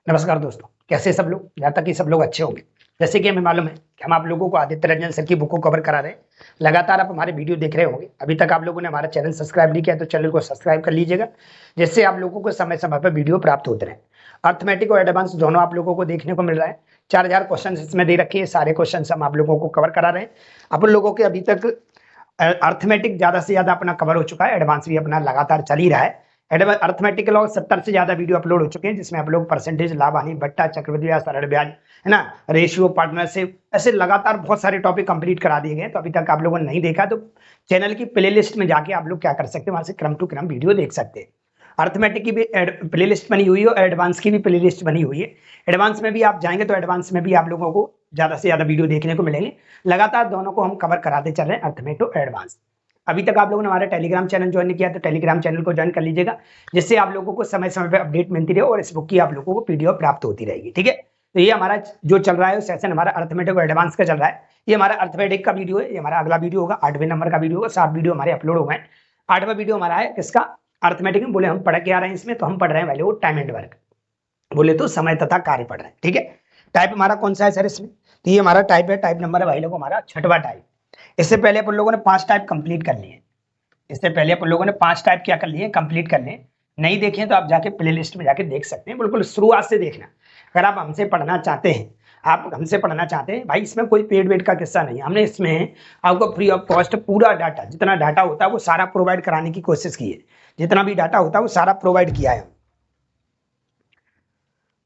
नमस्कार दोस्तों, कैसे सब लोग। यहाँ तक कि सब लोग अच्छे होंगे। जैसे कि हमें मालूम है कि हम आप लोगों को आदित्य रंजन सर की बुक को कवर करा रहे हैं। लगातार आप हमारे वीडियो देख रहे होंगे। अभी तक आप लोगों ने हमारा चैनल सब्सक्राइब नहीं किया तो चैनल को सब्सक्राइब कर लीजिएगा, जिससे आप लोगों को समय समय पर वीडियो प्राप्त होते रहे। अर्थमेटिक और एडवांस दोनों आप लोगों को देखने को मिल रहा है। 4000 क्वेश्चन इसमें दे रखे हैं। सारे क्वेश्चन हम आप लोगों को कवर करा रहे हैं। आप लोगों के अभी तक अर्थमेटिक ज्यादा से ज्यादा अपना कवर हो चुका है। एडवांस भी अपना लगातार चल ही रहा है। अर्थमेटिक के लॉग 70 से ज्यादा वीडियो अपलोड हो चुके हैं, जिसमें आप लोग परसेंटेज, लाभ हानि, भट्टा, चक्रवृद्धि ब्याज, सरल ब्याज, है ना, रेशियो, पार्टनरशिप, ऐसे लगातार बहुत सारे टॉपिक कंप्लीट करा दिए गए। तो अभी तक आप लोगों ने नहीं देखा तो चैनल की प्लेलिस्ट में जाके आप लोग क्या कर सकते हैं, वहां से क्रम टू क्रम वीडियो देख सकते हैं। अर्थमेटिक की भी प्लेलिस्ट बनी हुई है और एडवांस की भी प्लेलिस्ट बनी हुई है। एडवांस में भी आप जाएंगे तो एडवांस में भी आप लोगों को ज्यादा से ज्यादा वीडियो देखने को मिलेंगे। लगातार दोनों को हम कवर कराते चल रहे हैं, अर्थमेटिक और एडवांस। अभी तक आप लोगों ने हमारा टेलीग्राम चैनल ज्वाइन किया तो टेलीग्राम चैनल को ज्वाइन कर लीजिएगा, जिससे आप लोगों को समय समय पर अपडेट मिलती रहे और इस बुक की आप लोगों को पीडीएफ प्राप्त होती रहेगी। ठीक है, तो ये हमारा जो चल रहा है सेशन हमारा अर्थमेटिक और एडवांस का चल रहा है। ये हमारा अर्थमेटिक का वीडियो है। ये हमारा अगला वीडियो होगा, 8वें नंबर का वीडियो होगा। 7 वीडियो हमारे अपलोड हो गए। 8वां वीडियो हमारा है किसका, अर्थमेटिक में। बोले हम पढ़ के आ रहे हैं इसमें, तो हम पढ़ रहे हैं वैल्यू टाइम एंड वर्क, बोले तो समय तथा कार्य पढ़ रहे हैं। ठीक है, टाइप हमारा कौन सा है सर इसमें, तो ये हमारा टाइप है। टाइप नंबर है भाई लोग हमारा 6वां टाइप। इससे पहले अपन लोगों ने 5 टाइप कंप्लीट कर लिए। इससे पहले अपन लोगों ने 5 टाइप क्या कर लिए, कंप्लीट कर लिए। नहीं देखे तो आप जाके प्लेलिस्ट में जाके देख सकते हैं। बिल्कुल शुरुआत से देखना। अगर आप हमसे पढ़ना चाहते हैं, आप हमसे पढ़ना चाहते हैं भाई, इसमें कोई पेड वेड का किस्सा नहीं है। हमने इसमें आपको फ्री ऑफ कॉस्ट पूरा डाटा, जितना डाटा होता है वो सारा प्रोवाइड कराने की कोशिश की है। जितना भी डाटा होता है वो सारा प्रोवाइड किया है।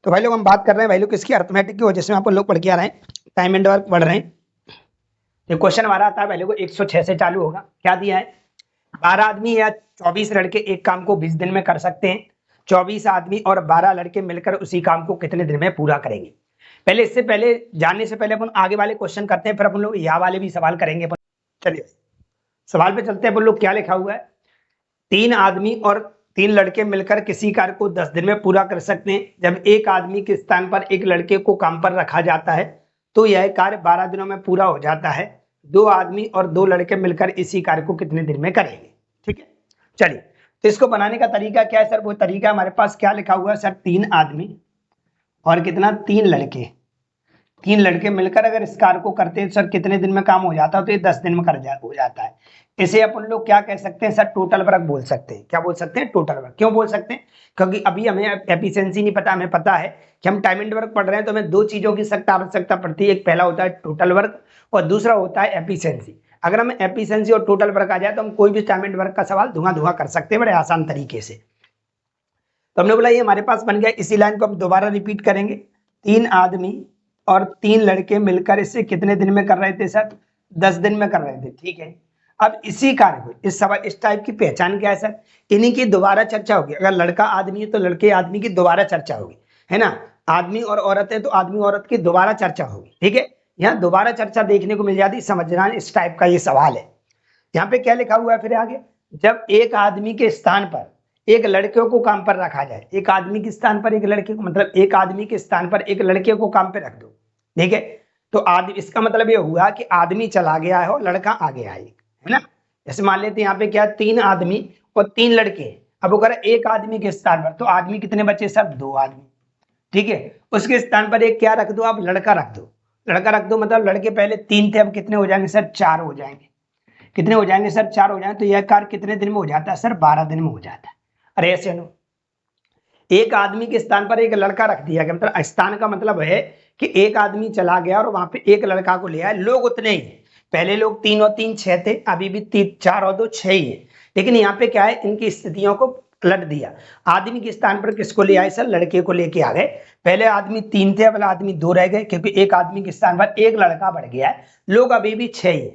तो भाई लोग हम बात कर रहे हैं भाई लोग किसकी, अर्थमेटिक की, जिसमें आप लोग पढ़ के आ रहे हैं, टाइम एंड वर्क पढ़ रहे हैं। तो क्वेश्चन हमारा आता है भाई लोग 106 से चालू होगा। क्या दिया है, 12 आदमी या 24 लड़के एक काम को 20 दिन में कर सकते हैं। 24 आदमी और 12 लड़के मिलकर उसी काम को कितने दिन में पूरा करेंगे। पहले इससे पहले जानने से पहले अपन आगे वाले क्वेश्चन करते हैं, फिर अपन लोग यहाँ वाले भी सवाल करेंगे। चलिए सवाल पे चलते हैं। अपन लोग क्या लिखा हुआ है, 3 आदमी और 3 लड़के मिलकर किसी कार्य को 10 दिन में पूरा कर सकते हैं। जब एक आदमी के स्थान पर एक लड़के को काम पर रखा जाता है तो यह कार्य 12 दिनों में पूरा हो जाता है। 2 आदमी और 2 लड़के मिलकर इसी कार्य को कितने दिन में करेंगे। ठीक है, चलिए तो इसको बनाने का तरीका क्या है सर, वो तरीका हमारे पास क्या लिखा हुआ है सर, 3 आदमी और कितना, 3 लड़के। 3 लड़के मिलकर अगर इस कार्य को करते हैं सर कितने दिन में काम हो जाता है, तो ये 10 दिन में हो जाता है। इसे अपन लोग क्या कह सकते हैं सर, टोटल वर्क बोल सकते हैं। क्या बोल सकते हैं, टोटल वर्क। क्यों बोल सकते हैं, क्योंकि अभी हमें एफिशिएंसी नहीं पता। हमें पता है कि हम टाइम एंड वर्क पढ़ रहे हैं, तो हमें 2 चीजों की सख्त आवश्यकता पड़ती है। एक पहला होता है टोटल वर्क और दूसरा होता है एफिशिएंसी। अगर हमें एफिशिएंसी और टोटल वर्क आ जाए तो हम कोई भी टाइम एंड वर्क का सवाल धुआं धुआं कर सकते हैं बड़े आसान तरीके से। तो हमने बोला ये हमारे पास बन गया। इसी लाइन को हम दोबारा रिपीट करेंगे। 3 आदमी और 3 लड़के मिलकर इसे कितने दिन में कर रहे थे सर, 10 दिन में कर रहे थे। ठीक है, अब इसी कार्य को, इस सवाल, इस टाइप की पहचान क्या है सर, इन्हीं की दोबारा चर्चा होगी। अगर लड़का आदमी है तो लड़के आदमी की दोबारा चर्चा होगी, है ना। आदमी और औरत है तो आदमी औरत की दोबारा चर्चा होगी। ठीक है, यहाँ दोबारा चर्चा देखने को मिल जाती, समझना इस टाइप का ये सवाल है। यहाँ पे क्या लिखा हुआ है फिर आगे, जब एक आदमी के स्थान पर एक लड़के को काम पर रखा जाए। एक आदमी के स्थान पर एक लड़के को, मतलब एक आदमी के स्थान पर एक लड़के को काम पे रख दो। ठीक है, तो आदमी, इसका मतलब ये हुआ कि आदमी चला गया है और लड़का आगे आए, है ना। जैसे मान लेते हैं यहाँ पे क्या, 3 आदमी और 3 लड़के। अब अगर एक आदमी के स्थान पर, तो आदमी कितने बचे सर, 2 आदमी। ठीक है, उसके स्थान पर एक क्या रख दो, आप लड़का रख दो। लड़का रख दो मतलब लड़के पहले 3 थे, अब कितने हो जाएंगे सर, 4 हो जाएंगे। कितने हो जाएंगे सर, 4 हो जाएंगे। तो यह कार्य कितने दिन में हो जाता है सर, 12 दिन में हो जाता है। अरे ऐसे नो, एक आदमी के स्थान पर एक लड़का रख दिया गया, मतलब स्थान का मतलब है कि एक आदमी चला गया और वहां पे एक लड़का को ले आया। लोग उतने ही, पहले लोग 3 और 3 6 थे, अभी भी 4 और 2 6 ही है। लेकिन यहाँ पे क्या है, इनकी स्थितियों को पलट दिया। आदमी के स्थान पर किसको ले आए सर, लड़के को लेके आ गए। पहले आदमी 3 थे, अब आदमी 2 रह गए, क्योंकि एक आदमी के स्थान पर एक लड़का बढ़ गया है। लोग अभी भी 6 ही,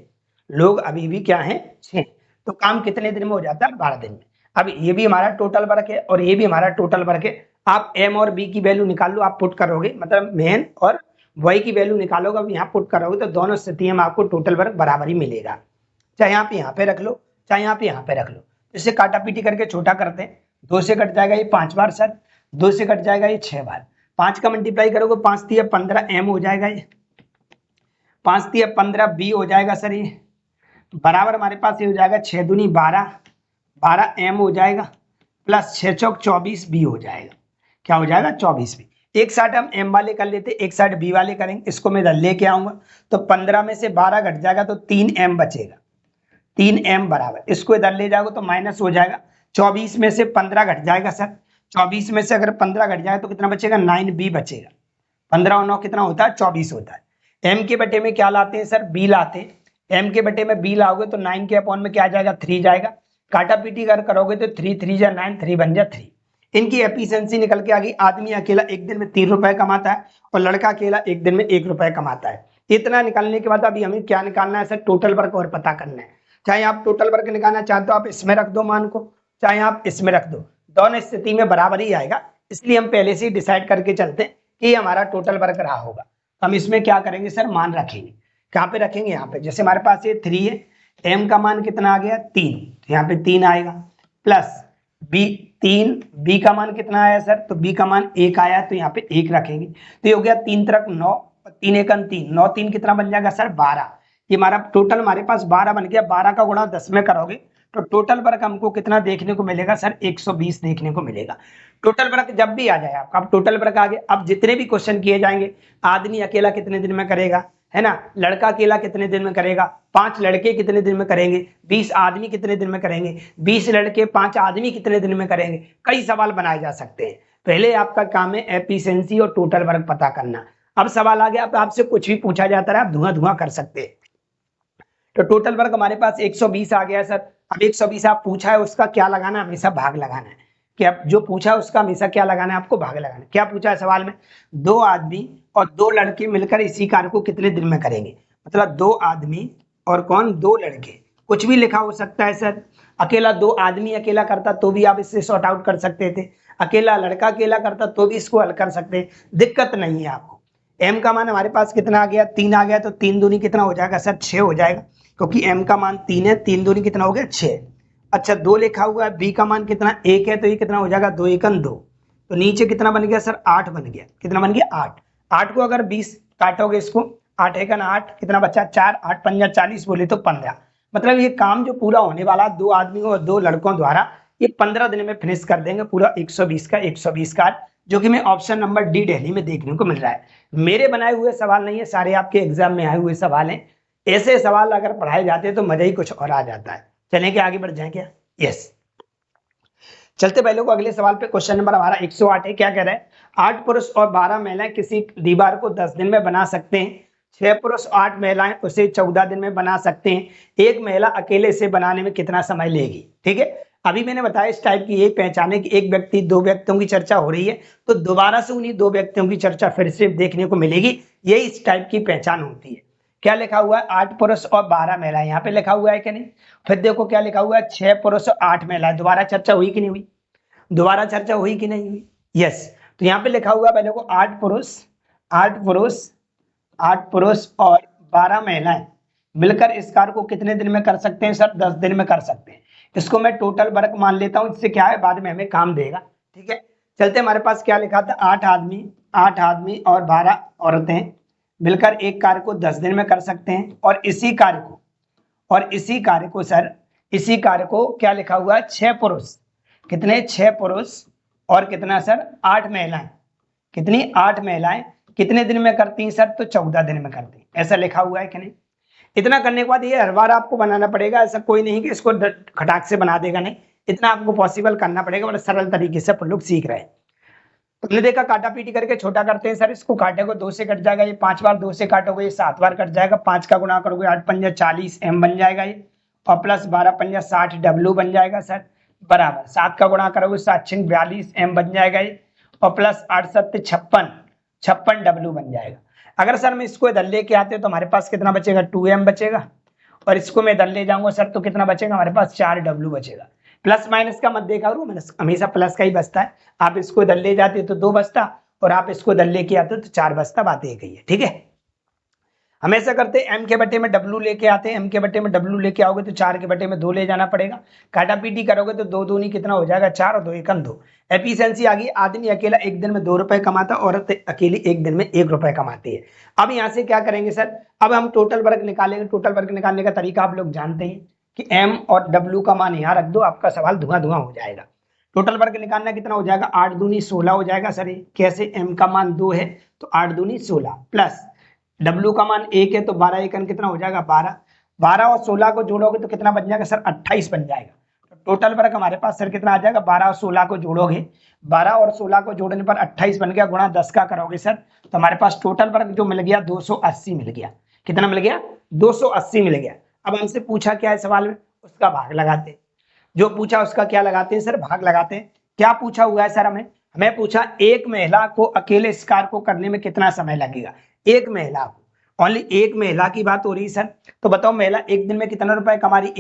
लोग अभी भी क्या है, 6। तो काम कितने दिन में हो जाता है, 12 दिन में। अब ये भी हमारा टोटल वर्क है और ये भी हमारा टोटल वर्क है। आप एम और बी की वैल्यू निकाल लो, आप पुट करोगे, मतलब मेन और वाई की वैल्यू निकालोगे, अब यहाँ पुट करोगे तो दोनों स्थितियों में आपको टोटल वर्क बराबर ही मिलेगा। चाहे आप यहाँ पे रख लो, चाहे यहाँ पे रख लो। इससे काटा पीटी करके छोटा करते हैं। 2 से कट जाएगा ये 5 बार सर, 2 से कट जाएगा ये 6 बार। 5 का मल्टीप्लाई करोगे, 5 3 15 एम हो जाएगा ये, 5 3 15 बी हो जाएगा सर ये, बराबर हमारे पास ये हो जाएगा 6 दूनी 12, 12 एम हो जाएगा, प्लस 6 चौक 24 बी हो जाएगा। क्या हो जाएगा, 24 बी। एक साइड हम m वाले कर लेते, एक साइड b वाले करेंगे, इसको मैं इधर लेके आऊंगा तो 15 में से 12 घट जाएगा तो 3m बचेगा, 3m बराबर, इसको इधर ले जाओगे तो माइनस हो जाएगा, 24 में से 15 घट जाएगा सर, 24 में से अगर 15 घट जाएगा तो कितना बचेगा, 9b बचेगा, 15 और 9 कितना होता है, 24 होता है। m के बटे में क्या लाते हैं सर, b लाते हैं, m के बटे में b लाओगे तो 9 के अपॉन में क्या जाएगा, 3 जाएगा, काटा पीटी कर करोगे तो 3 3 जा 9, 3 बन जा 3। इनकी एफिशिएंसी निकल के आ गई, आदमी अकेला एक दिन में 3 रुपए कमाता है और लड़का अकेला एक दिन में 1 रुपए कमाता है। इतना निकालने के बाद अभी हमें क्या निकालना है सर, टोटल वर्क और पता करना है। चाहे आप टोटल वर्क निकालना चाहते हो आप इसमें रख दो मान को, चाहे आप इसमें रख दो, दोनों स्थिति में बराबर ही आएगा, इसलिए हम पहले से ही डिसाइड करके चलते हैं कि हमारा टोटल वर्क रहा होगा। हम इसमें क्या करेंगे सर, मान रखेंगे, कहाँ पे रखेंगे, यहाँ पे, जैसे हमारे पास ये 3 है, m का मान कितना आ गया 3, तो यहाँ पे 3 आएगा, प्लस b का मान कितना आया सर, तो b का मान 1 आया, तो यहाँ पे 1 रखेंगे, तो ये हो गया 3 तरक 9 और 3 एकन 3, 9 3 कितना बन जाएगा सर 12, ये हमारा टोटल हमारे पास 12 बन गया, 12 का गुणा 10 में करोगे तो टोटल वर्क हमको कितना देखने को मिलेगा सर, 120 देखने को मिलेगा। टोटल वर्क जब भी आ जाए आपका, अब टोटल वर्क आ गया, अब जितने भी क्वेश्चन किए जाएंगे, आदमी अकेला कितने दिन में करेगा, है ना, लड़का अकेला कितने दिन में करेगा, 5 लड़के कितने दिन में करेंगे, 20 आदमी कितने दिन में करेंगे, 20 लड़के 5 आदमी कितने दिन में करेंगे, कई सवाल बनाए जा सकते हैं। पहले आपका काम है एफिशिएंसी और टोटल वर्क पता करना। अब सवाल आ गया, अब आपसे कुछ भी पूछा जाता है आप धुआं धुआं कर सकते हैं। तो टोटल वर्क हमारे पास 120 आ गया सर। अब 120 आप पूछा है उसका क्या लगाना है, हमेशा भाग लगाना है, कि अब जो पूछा है उसका हमेशा क्या लगाना है, आपको भाग लगाना है। क्या पूछा है सवाल में, 2 आदमी और 2 लड़के मिलकर इसी कार्य को कितने दिन में करेंगे, मतलब 2 आदमी और कौन, 2 लड़के, कुछ भी लिखा हो सकता है सर, अकेला 2 आदमी अकेला करता तो भी आप इससे सॉर्ट आउट कर सकते थे, अकेला लड़का अकेला करता तो भी इसको हल कर सकते, दिक्कत नहीं है आपको। m का मान हमारे पास कितना आ गया, 3 आ गया, तो 3 दूनी कितना हो जाएगा सर, 6 हो जाएगा, क्योंकि m का मान 3 है, 3 दूनी कितना हो गया 6। अच्छा 2 लिखा हुआ है, b का मान कितना 1 है, तो ये कितना हो जाएगा 2 एकन 2, तो नीचे कितना बन गया सर 8 बन गया, कितना बन गया 8। 8 को अगर 20 काटोगे इसको, 8 एकन 8 कितना बचा 4, 8 पंजा 40 बोले तो 15, मतलब ये काम जो पूरा होने वाला 2 आदमियों और 2 लड़कों द्वारा ये 15 दिन में फिनिश कर देंगे पूरा 120 का 120 का, जो कि मैं ऑप्शन नंबर डी दिल्ली में देखने को मिल रहा है। मेरे बनाए हुए सवाल नहीं है, सारे आपके एग्जाम में आए हुए सवाल हैं। ऐसे सवाल अगर पढ़ाए जाते तो मजा ही कुछ और आ जाता है। चलें क्या आगे बढ़ जाए क्या, यस चलते पहले को अगले सवाल पे। क्वेश्चन नंबर हमारा 108 है, क्या कह रहा है, 8 पुरुष और 12 महिलाएं किसी दीवार को 10 दिन में बना सकते हैं, 6 पुरुष 8 महिलाएं उसे 14 दिन में बना सकते हैं, एक महिला अकेले से बनाने में कितना समय लेगी। ठीक है, अभी मैंने बताया इस टाइप की एक पहचाने की एक व्यक्ति 2 व्यक्तियों की चर्चा हो रही है, तो दोबारा से उन्हीं 2 व्यक्तियों की चर्चा फिर से देखने को मिलेगी, यही इस टाइप की पहचान होती है। क्या लिखा हुआ है, 8 पुरुष और 12 महिलाएं, यहाँ पे लिखा हुआ है कि नहीं, फिर देखो क्या लिखा हुआ है, 6 पुरुष और 8 महिलाएं, दोबारा चर्चा हुई कि नहीं हुई, दोबारा चर्चा हुई कि नहीं हुई, यस। तो यहाँ पे लिखा हुआ है पहले को 8 पुरुष और 12 महिलाएं मिलकर इस कार्य को कितने दिन में कर सकते हैं सर, 10 दिन में कर सकते हैं। इसको मैं टोटल वर्क मान लेता हूं, इससे क्या है बाद में हमें काम देगा। ठीक है, चलते हमारे पास क्या लिखा था, 8 आदमी और 12 औरतें मिलकर एक कार्य को 10 दिन में कर सकते हैं, और इसी कार्य को क्या लिखा हुआ है, 6 पुरुष, कितने 6 पुरुष और कितना सर 8 महिलाएं, कितनी 8 महिलाएं कितने दिन में करती हैं सर, तो 14 दिन में करती हैं, ऐसा लिखा हुआ है कि नहीं। इतना करने के बाद ये हर बार आपको बनाना पड़ेगा, ऐसा कोई नहीं कि इसको खटाक से बना देगा, नहीं, इतना आपको पॉसिबल करना पड़ेगा, बड़ा सरल तरीके से अपन लोग सीख रहे हैं। तुमने देखा काटा पीटी करके छोटा करते हैं सर, इसको काटे को 2 से कट जाएगा, ये 5 बार 2 से काटोगे ये 7 बार कट जाएगा, 5 का गुणा करोगे 8 पंजा 40 m बन जाएगा ये, और प्लस 12 पंजा 60 w बन जाएगा सर, बराबर 7 का गुणा करोगे 7 6 42 m बन जाएगा ये, और प्लस 8 7 56 w बन जाएगा। अगर सर मैं इसको इधर लेके आते तो हमारे पास कितना बचेगा, 2m बचेगा, और इसको मैं इधर ले जाऊंगा सर तो कितना बचेगा हमारे पास 4w बचेगा। प्लस माइनस का मत देखा करो, हमेशा प्लस का ही बचता है, आप इसको इधर ले जाते तो 2 बचता, और आप इसको इधर लेके आते तो 4 बचता, बात एक ही है। ठीक है, हमेशा करते m के बटे में w लेके आते हैं, m के बटे में w लेके आओगे तो 4 के बटे में 2 ले जाना पड़ेगा, काटा पीटी करोगे तो 2 दूनी कितना हो जाएगा 4 और 2 एकम 2। एफिशिएंसी आ गई, आदमी अकेला एक दिन में 2 रुपए कमाता, औरत अकेली एक दिन में 1 रुपए कमाती है। अब यहाँ से क्या करेंगे सर, अब हम टोटल वर्क निकालेंगे। टोटल वर्क निकालने का तरीका आप लोग जानते हैं कि m और w का मान यहाँ रख दो, आपका सवाल धुआं धुआं हो जाएगा। टोटल वर्क निकालना कितना हो जाएगा, 8 दूनी 16 हो जाएगा सर। ये कैसे, m का मान 2 है तो 8 दूनी 16 प्लस w का मान 1 है तो 12 एकन कितना हो जाएगा 12। 12 और 16 को जोड़ोगे तो कितना बन जाएगा सर, 28 बन जाएगा। तो टोटल वर्क हमारे पास सर कितना आ जाएगा, 12 और 16 को जोड़ोगे, 12 और 16 को जोड़ने पर 28 बन गया, गुणा 10 का करोगे सर तो हमारे पास टोटल वर्क जो मिल गया 280 मिल गया। कितना मिल गया, 280 मिल गया। अब हमसे पूछा क्या है सवाल में, उसका भाग लगाते हैं। जो पूछा उसका क्या लगाते हैं सर, भाग लगाते हैं। क्या पूछा हुआ है सर, हमें पूछा एक महिला को अकेले इस कार्य को करने में कितना समय लगेगा। एक महिला को, ओनली एक महिला की बात हो रही है सर। तो बताओ महिला एक दिन में कितना रुपए कमा रही,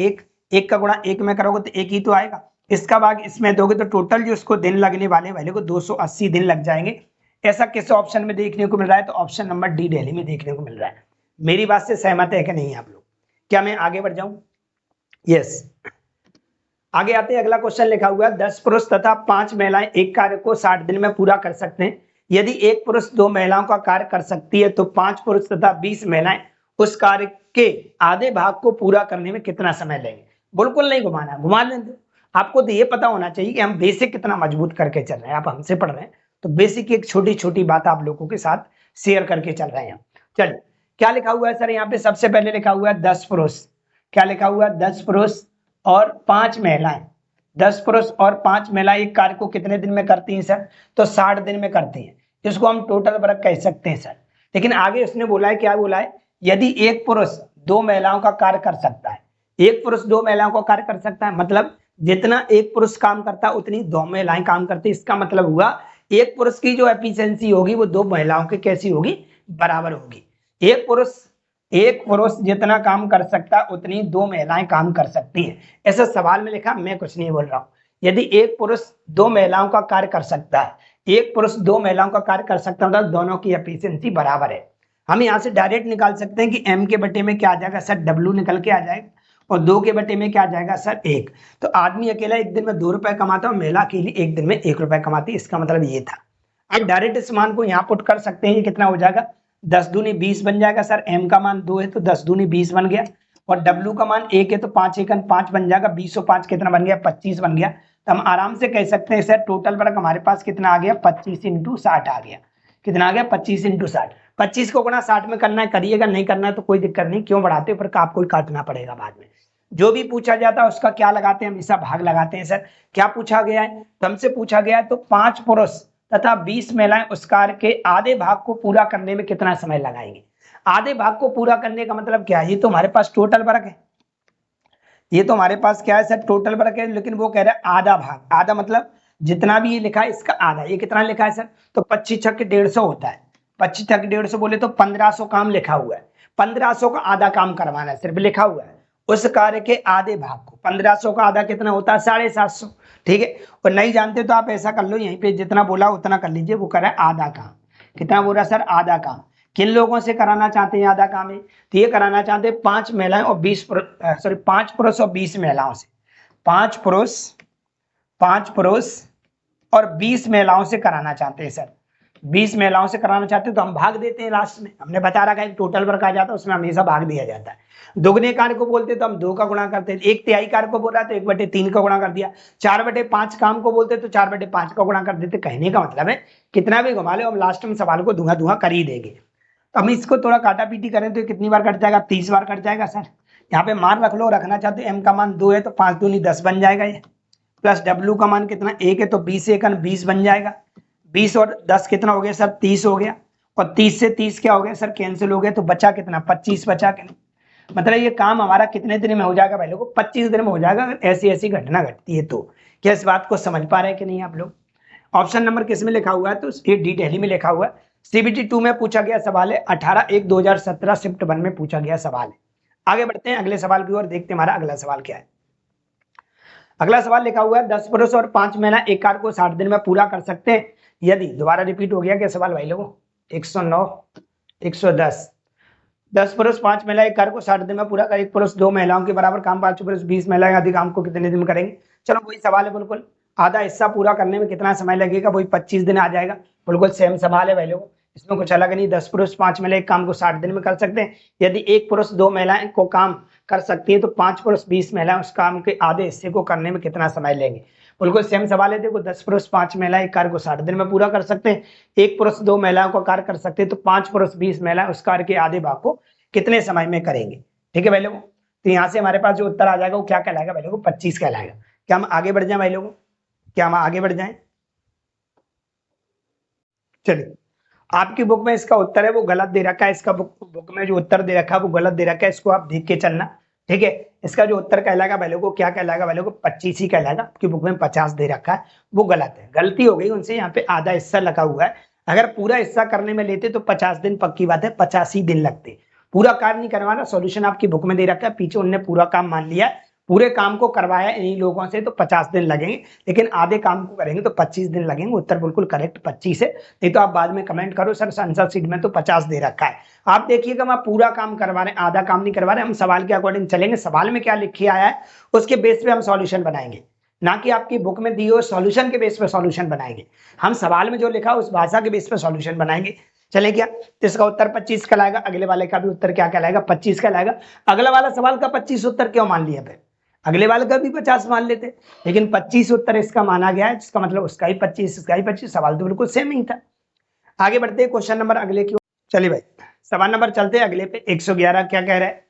एक का गुणा एक में करोगे तो एक ही तो आएगा। इसका भाग इसमें दोगे तो टोटल जो उसको दिन लगने वाले वाले को 280 दिन लग जाएंगे। ऐसा किस ऑप्शन में देखने को मिल रहा है, तो ऑप्शन नंबर डी दिल्ली में देखने को मिल रहा है। मेरी बात से सहमत है कि नहीं आप लोग, क्या मैं आगे बढ़ जाऊं? यस। आगे आते हैं, अगला क्वेश्चन लिखा हुआ है 10 पुरुष तथा 5 महिलाएं एक कार्य को 60 दिन में पूरा कर सकते हैं। यदि एक पुरुष 2 महिलाओं का कार्य कर सकती है तो 5 पुरुष तथा 20 महिलाएं उस कार्य के आधे भाग को पूरा करने में कितना समय लेंगे। बिल्कुल नहीं घुमाना, घुमा लें तो आपको तो ये पता होना चाहिए कि हम बेसिक कितना मजबूत करके चल रहे हैं। आप हमसे पढ़ रहे हैं तो बेसिक की एक छोटी छोटी बात आप लोगों के साथ शेयर करके चल रहे हैं। चलिए, क्या लिखा हुआ है सर यहाँ पे, सबसे पहले लिखा हुआ है 10 पुरुष। क्या लिखा हुआ है, 10 पुरुष और 5 महिलाएं। 10 पुरुष और 5 महिलाएं एक कार्य को कितने दिन में करती हैं सर, तो 60 दिन में करती हैं। इसको हम टोटल वर्क कह सकते हैं सर। लेकिन आगे उसने बोला है, क्या बोला है, यदि एक पुरुष 2 महिलाओं का कार्य कर सकता है, एक पुरुष 2 महिलाओं का कार्य कर सकता है, मतलब जितना एक पुरुष काम करता है उतनी 2 महिलाएं काम करती। इसका मतलब हुआ एक पुरुष की जो एफिशिएंसी होगी वो 2 महिलाओं की कैसी होगी, बराबर होगी। एक पुरुष जितना काम कर सकता उतनी 2 महिलाएं काम कर सकती हैं। ऐसा सवाल में लिखा, मैं कुछ नहीं बोल रहा हूं। यदि एक पुरुष 2 महिलाओं का कार्य कर सकता है, एक पुरुष 2 महिलाओं का कार्य कर सकता है, मतलब दोनों की एफिशिएंसी बराबर है। हम यहाँ से डायरेक्ट निकाल सकते हैं कि m के बटे में क्या आ जाएगा सर, w निकल के आ जाएगा, और 2 के बटे में क्या आ जाएगा सर, 1। तो आदमी अकेला एक दिन में 2 रुपए कमाता है और महिला अकेली एक दिन में 1 रुपए कमाती है। इसका मतलब ये था। अब डायरेक्ट इस मान को यहाँ पुट कर सकते हैं, ये कितना हो जाएगा, 10 दूनी 20 बन जाएगा सर। m का मान 2 है तो 10 दूनी 20 बन गया, और w का मान 1 है तो 5 एकन 5 बन जाएगा। 20 और 5 कितना बन गया, 25 बन गया। तो हम आराम से कह सकते हैं सर टोटल वर्क हमारे पास कितना आ गया, 25 × 60 आ गया। कितना आ गया, 25 × 60। 25 को गुणा 60 में करना है, करिएगा, नहीं करना है तो कोई दिक्कत नहीं, क्यों बढ़ाते पर आपको काटना पड़ेगा बाद में। जो भी पूछा जाता है उसका क्या लगाते हैं, हमेशा भाग लगाते हैं सर। क्या पूछा गया है, तो हमसे पूछा गया है तो 5 पुरुष तथा 20 महिलाएं उस कार्य के आधे भाग को पूरा करने में कितना समय लगाएंगे। आधे भाग को पूरा करने का मतलब क्या है, ये तो हमारे पास टोटल वर्क है, ये तो हमारे पास क्या है सर, टोटल वर्क है। लेकिन वो कह रहा है आधा भाग, आधा मतलब जितना भी ये लिखा है इसका आधा। ये कितना लिखा है सर, तो 25 छक्के 150 होता है। 25 छक्के 150 बोले तो 1500 काम लिखा हुआ है। 1500 का आधा काम करवाना है, सिर्फ लिखा हुआ है। उस कार्य के आधे भाग को 1500 का आधा कितना होता है, 750। ठीक है, और नहीं जानते तो आप ऐसा कर लो, यहीं पे जितना बोला उतना कर लीजिए। वो कर रहा है आधा काम, कितना बोल रहा है सर, आधा काम। किन लोगों से कराना चाहते हैं आधा काम है, तो ये कराना चाहते हैं 5 महिलाएं और 5 पुरुष और 20 महिलाओं से। 5 पुरुष और 20 महिलाओं से कराना चाहते हैं सर। 20 महिलाओं से कराना चाहते हैं तो हम भाग देते हैं लास्ट में। हमने बता रखा है टोटल वर्क आ जाता है, उसमें हमेशा भाग दिया जाता है। दुगने कार्य को बोलते तो हम 2 का गुणा करते हैं। 1/3 कार्य को बोल रहा तो 1/3 का गुणा कर दिया। 4/5 काम को बोलते तो 4/5 का गुणा कर देते। कहने का मतलब है कितना भी घुमा लो हम लास्ट में सवाल को धुआं धुआं कर ही देंगे। तो हम इसको थोड़ा काटा पीटी करें तो कितनी बार कट जाएगा, 30 बार कट जाएगा सर। यहाँ पे मान रख लो, रखना चाहते m का मान 2 है तो 5 दूनी 10 बन जाएगा ये, प्लस w का मान कितना 1 है तो 20 एकन 20 बन जाएगा। 20 और 10 कितना हो गया सर, 30 हो गया, और 30 से 30 क्या हो गया सर, कैंसिल हो गया, तो बचा कितना, 25 बचा। मतलब ये काम हमारा कितने दिन में हो जाएगा भाई लोगों, 25 दिन में हो जाएगा अगर ऐसी ऐसी घटना घटती है तो। क्या इस बात को समझ पा रहे हैं कि नहीं आप लोग। ऑप्शन नंबर किस में लिखा हुआ है, तो ये डी दिल्ली में लिखा हुआ है। CBT 2 में पूछा गया सवाल है, 18/1/2017 शिफ्ट 1 में पूछा गया सवाल है। आगे बढ़ते हैं अगले सवाल की ओर, देखते हैं हमारा अगला सवाल क्या है। अगला सवाल लिखा हुआ है 10 पुरुष और 5 महिला एक कार्य को 60 दिन में पूरा कर सकते हैं यदि, दोबारा रिपीट हो गया क्या सवाल भाई लोगों, 109 110। 10 पुरुष 5 महिला एक कार्य को 60 दिन में पूरा कर, एक पुरुष 2 महिलाओं के बराबर काम, 5 पुरुष 20 महिलाएं अधिक काम को कितने दिन में करेंगे। चलो वही सवाल है बिल्कुल, आधा हिस्सा पूरा करने में कितना समय लगेगा, वही 25 दिन आ जाएगा। बिल्कुल सेम सवाल है भाई लोगों, इसमें कुछ अलग नहीं। 10 पुरुष 5 महिला एक काम को 60 दिन में कर सकते हैं यदि एक पुरुष 2 महिलाएं को काम कर सकती है तो 5 पुरुष 20 महिलाएं उस काम के आधे हिस्से को करने में कितना समय लेंगे। बिल्कुल सेम सवाल है। देखो 10 पुरुष 5 महिलाएं एक कार्य को 60 दिन में पूरा कर सकते हैं, 1 पुरुष 2 महिलाओं का कार्य कर सकते हैं, तो 5 पुरुष 20 महिलाएं उस कार्य के आधे भाग को कितने समय में करेंगे। ठीक है भाई लोगों, तो यहाँ से हमारे पास जो उत्तर आ जाएगा वो क्या कहलाएगा भाई लोगों, 25 कहलाएगा। क्या हम आगे बढ़ जाए भाई लोगों, क्या हम आगे बढ़ जाए? चलिए, आपकी बुक में इसका उत्तर है वो गलत दे रखा है, इसका बुक में जो उत्तर दे रखा है वो गलत दे रखा है, इसको आप देख के चलना। ठीक है, इसका जो उत्तर कहलाएगा भाई लोगों, क्या कहलाएगा भाई लोगों, 25 ही कहलाएगा। आपकी बुक में 50 दे रखा है, वो गलत है, गलती हो गई उनसे, यहाँ पे आधा हिस्सा लगा हुआ है। अगर पूरा हिस्सा करने में लेते तो 50 दिन पक्की बात है, 50 ही दिन लगते। पूरा कार्य नहीं करवाना, सॉल्यूशन आपकी बुक में दे रखा है, पीछे उनने पूरा काम मान लिया, पूरे काम को करवाया इन्हीं लोगों से तो 50 दिन लगेंगे, लेकिन आधे काम को करेंगे तो 25 दिन लगेंगे। उत्तर बिल्कुल करेक्ट 25 है। नहीं तो आप बाद में कमेंट करो सर आंसर शीट में तो 50 दे रखा है। आप देखिएगा हम पूरा काम करवा रहे हैं, आधा काम नहीं करवा रहे, हम सवाल के अकॉर्डिंग चलेंगे, सवाल में क्या लिखे आया है उसके बेस पे हम सॉल्यूशन बनाएंगे, ना कि आपकी बुक में दिए हुए सॉल्यूशन के बेस पे सॉल्यूशन बनाएंगे। हम सवाल में जो लिखा उस भाषा के बेस पे सॉल्यूशन बनाएंगे। चले क्या, तो इसका उत्तर 25 कहलाएगा। अगले वाले का भी उत्तर क्या कहलाएगा, 25 कहलाएगा। अगला वाला सवाल का 25 उत्तर क्यों मान लिया फिर, अगले वाले का भी 50 मान लेते, लेकिन 25 उत्तर इसका माना गया है, जिसका मतलब उसका ही 25, इसका ही 25, सवाल तो बिल्कुल सेम ही था। आगे बढ़ते हैं क्वेश्चन नंबर अगले की ओर। चलिए भाई, सवाल नंबर चलते हैं अगले पे। 111 क्या कह रहा है,